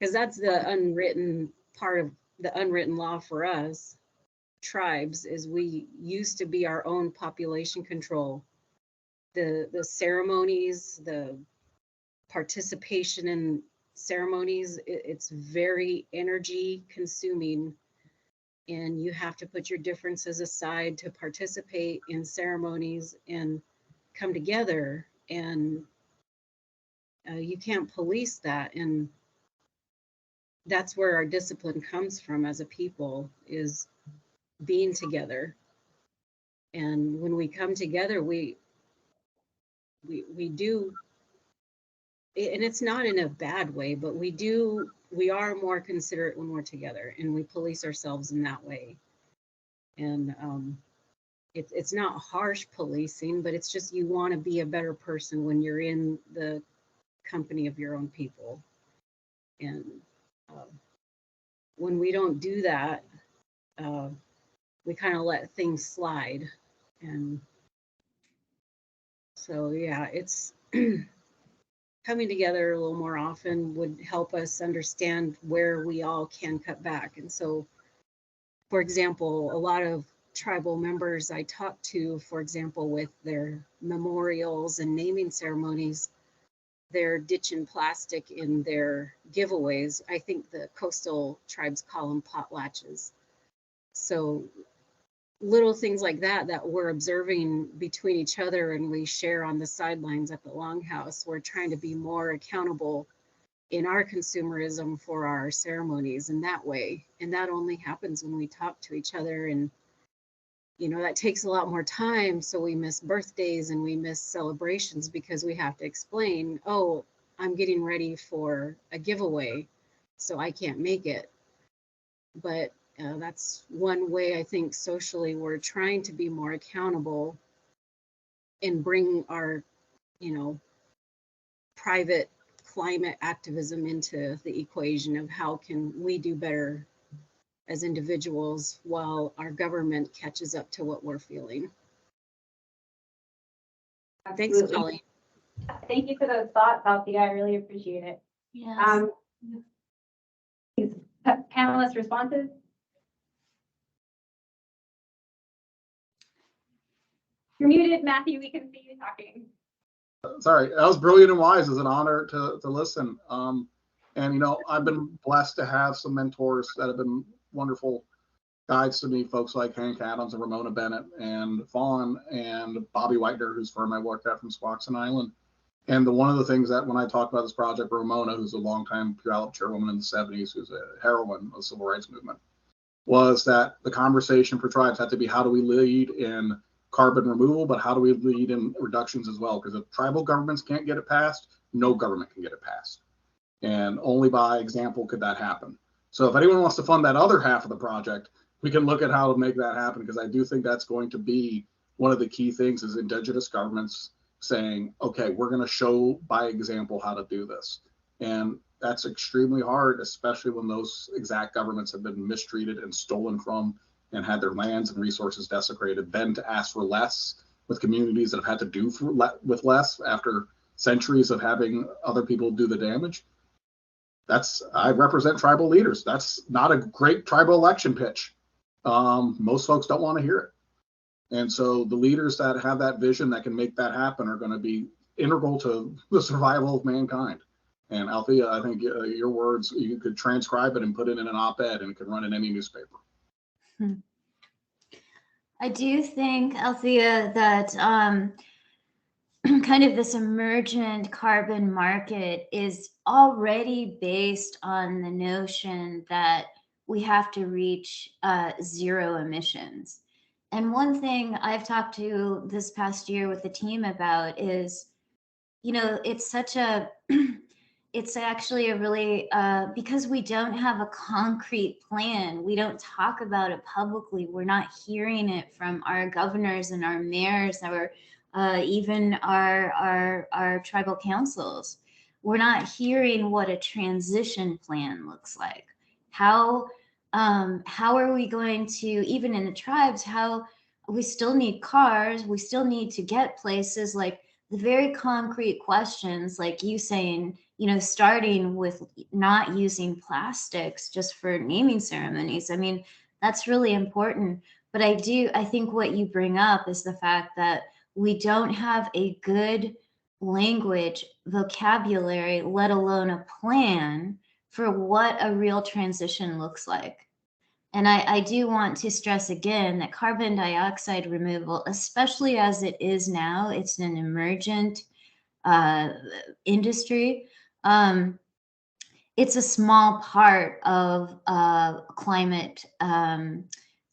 Because that's the unwritten part of the unwritten law for us tribes, is we used to be our own population control. The ceremonies, the participation in ceremonies, it's very energy consuming, and you have to put your differences aside to participate in ceremonies and come together, and you can't police that. And that's where our discipline comes from as a people, is being together. And when we come together, we do, and it's not in a bad way, but we are more considerate when we're together, and we police ourselves in that way. And it's not harsh policing, but it's just, you want to be a better person when you're in the company of your own people. And when we don't do that, we kind of let things slide. And so, yeah, it's coming together a little more often would help us understand where we all can cut back. And so, for example, a lot of tribal members I talk to, for example, with their memorials and naming ceremonies, they're ditching plastic in their giveaways. I think the coastal tribes call them potlatches. So little things like that we're observing between each other, and we share on the sidelines at the Longhouse. We're trying to be more accountable in our consumerism for our ceremonies in that way. And that only happens when we talk to each other. And that takes a lot more time. So we miss birthdays and we miss celebrations because we have to explain, oh, I'm getting ready for a giveaway, so I can't make it. But that's one way I think socially we're trying to be more accountable and bring our, private climate activism into the equation of how can we do better as individuals while our government catches up to what we're feeling. Thanks, Colleen. Thank you for those thoughts, Althea. I really appreciate it. Yes. Panelist responses? You're muted, Matthew. We can see you talking. Sorry, that was brilliant and wise. It's an honor to listen. And I've been blessed to have some mentors that have been wonderful guides to me, folks like Hank Adams and Ramona Bennett and Fawn and Bobby Whitener, whose firm I worked at from Squaxin Island. And one of the things that when I talk about this project, Ramona, who's a longtime Puyallup chairwoman in the 70s, who's a heroine of the civil rights movement, was that the conversation for tribes had to be how do we lead in carbon removal, but how do we lead in reductions as well? Because if tribal governments can't get it passed, no government can get it passed. And only by example could that happen. So if anyone wants to fund that other half of the project, we can look at how to make that happen, because I do think that's going to be one of the key things is indigenous governments saying, okay, we're going to show by example how to do this. And that's extremely hard, especially when those exact governments have been mistreated and stolen from and had their lands and resources desecrated, then to ask for less with communities that have had to do with less after centuries of having other people do the damage. I represent tribal leaders. That's not a great tribal election pitch. Most folks don't want to hear it. And so the leaders that have that vision that can make that happen are going to be integral to the survival of mankind. And Althea, I think your words, you could transcribe it and put it in an op-ed and it could run in any newspaper. I do think, Althea, that kind of this emergent carbon market is already based on the notion that we have to reach zero emissions. And one thing I've talked to this past year with the team about is, it's actually a really, because we don't have a concrete plan, we don't talk about it publicly, we're not hearing it from our governors and our mayors or even our tribal councils. We're not hearing what a transition plan looks like. How are we going to, even in the tribes, how we still need cars, we still need to get places, like the very concrete questions, like you saying, starting with not using plastics just for naming ceremonies. I mean, that's really important. But I think what you bring up is the fact that we don't have a good language, vocabulary, let alone a plan for what a real transition looks like. And I do want to stress again that carbon dioxide removal, especially as it is now, it's an emergent industry. It's a small part of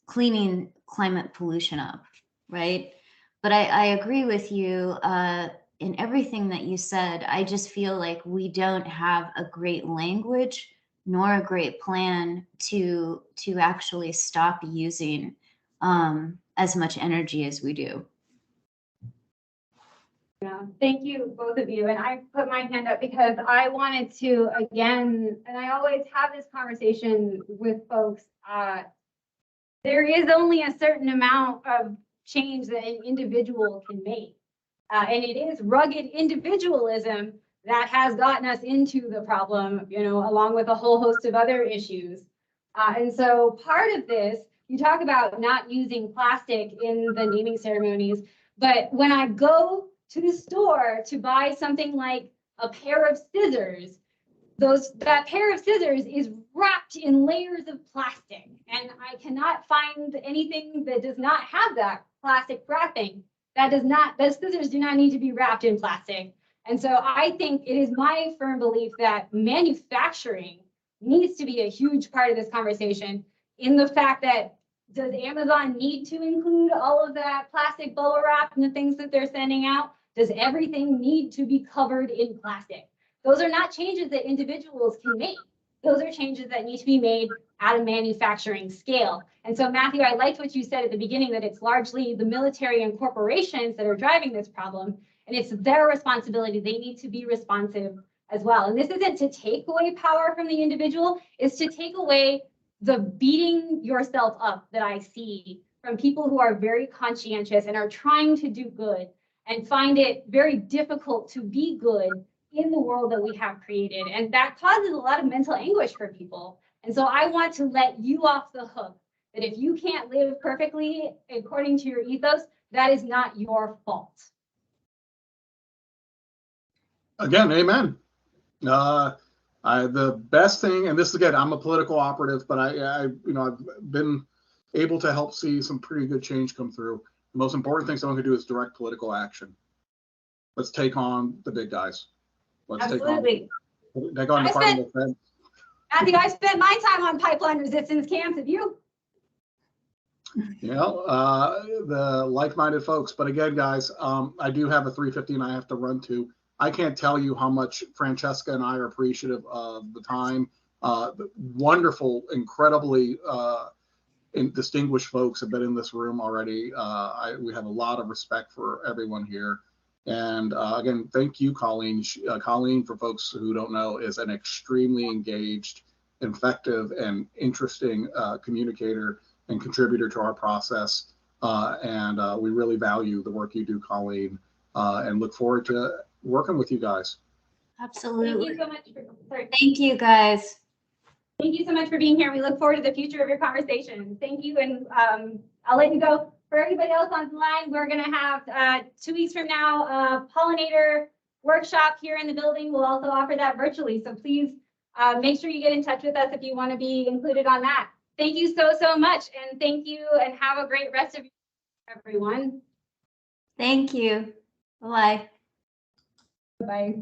cleaning climate pollution up, right? But I agree with you in everything that you said. I just feel like we don't have a great language nor a great plan to actually stop using as much energy as we do. Yeah, thank you, both of you. And I put my hand up because I wanted to, again, and I always have this conversation with folks, there is only a certain amount of change that an individual can make. And it is rugged individualism that has gotten us into the problem, along with a whole host of other issues. And so part of this, you talk about not using plastic in the naming ceremonies, but when I go to the store to buy something like a pair of scissors, that pair of scissors is wrapped in layers of plastic, and I cannot find anything that does not have that plastic wrapping. Those scissors do not need to be wrapped in plastic. And so I think it is my firm belief that manufacturing needs to be a huge part of this conversation, in the fact that, does Amazon need to include all of that plastic bubble wrap and the things that they're sending out? Does everything need to be covered in plastic? Those are not changes that individuals can make. Those are changes that need to be made at a manufacturing scale. And so, Matthew, I liked what you said at the beginning, that it's largely the military and corporations that are driving this problem, and it's their responsibility. They need to be responsive as well. And this isn't to take away power from the individual, it's to take away the beating yourself up that I see from people who are very conscientious and are trying to do good and find it very difficult to be good in the world that we have created. And that causes a lot of mental anguish for people. And so I want to let you off the hook, that if you can't live perfectly according to your ethos, that is not your fault. Again, amen. The best thing, and this again, I'm a political operative, but I've been able to help see some pretty good change come through. The most important thing someone can do is direct political action. Let's take on the big guys. Let's Absolutely. take on Department of Defense. Matthew, I spent my time on pipeline resistance camps. Have you? You know, the like-minded folks. But again, guys, I do have a 3:15 I have to run to. I can't tell you how much Francesca and I are appreciative of the time. The wonderful, incredibly distinguished folks have been in this room already. We have a lot of respect for everyone here. And again, thank you, Colleen. Colleen, for folks who don't know, is an extremely engaged, effective, and interesting communicator and contributor to our process. And we really value the work you do, Colleen, and look forward to working with you guys. Absolutely. Thank you so much. Thank you, guys. Thank you so much for being here. We look forward to the future of your conversation. Thank you. And I'll let you go. For everybody else on the line, we're going to have 2 weeks from now a pollinator workshop here in the building. We'll also offer that virtually. So please make sure you get in touch with us if you want to be included on that. Thank you so much. And thank you and have a great rest of your day, everyone. Thank you. Bye. Bye.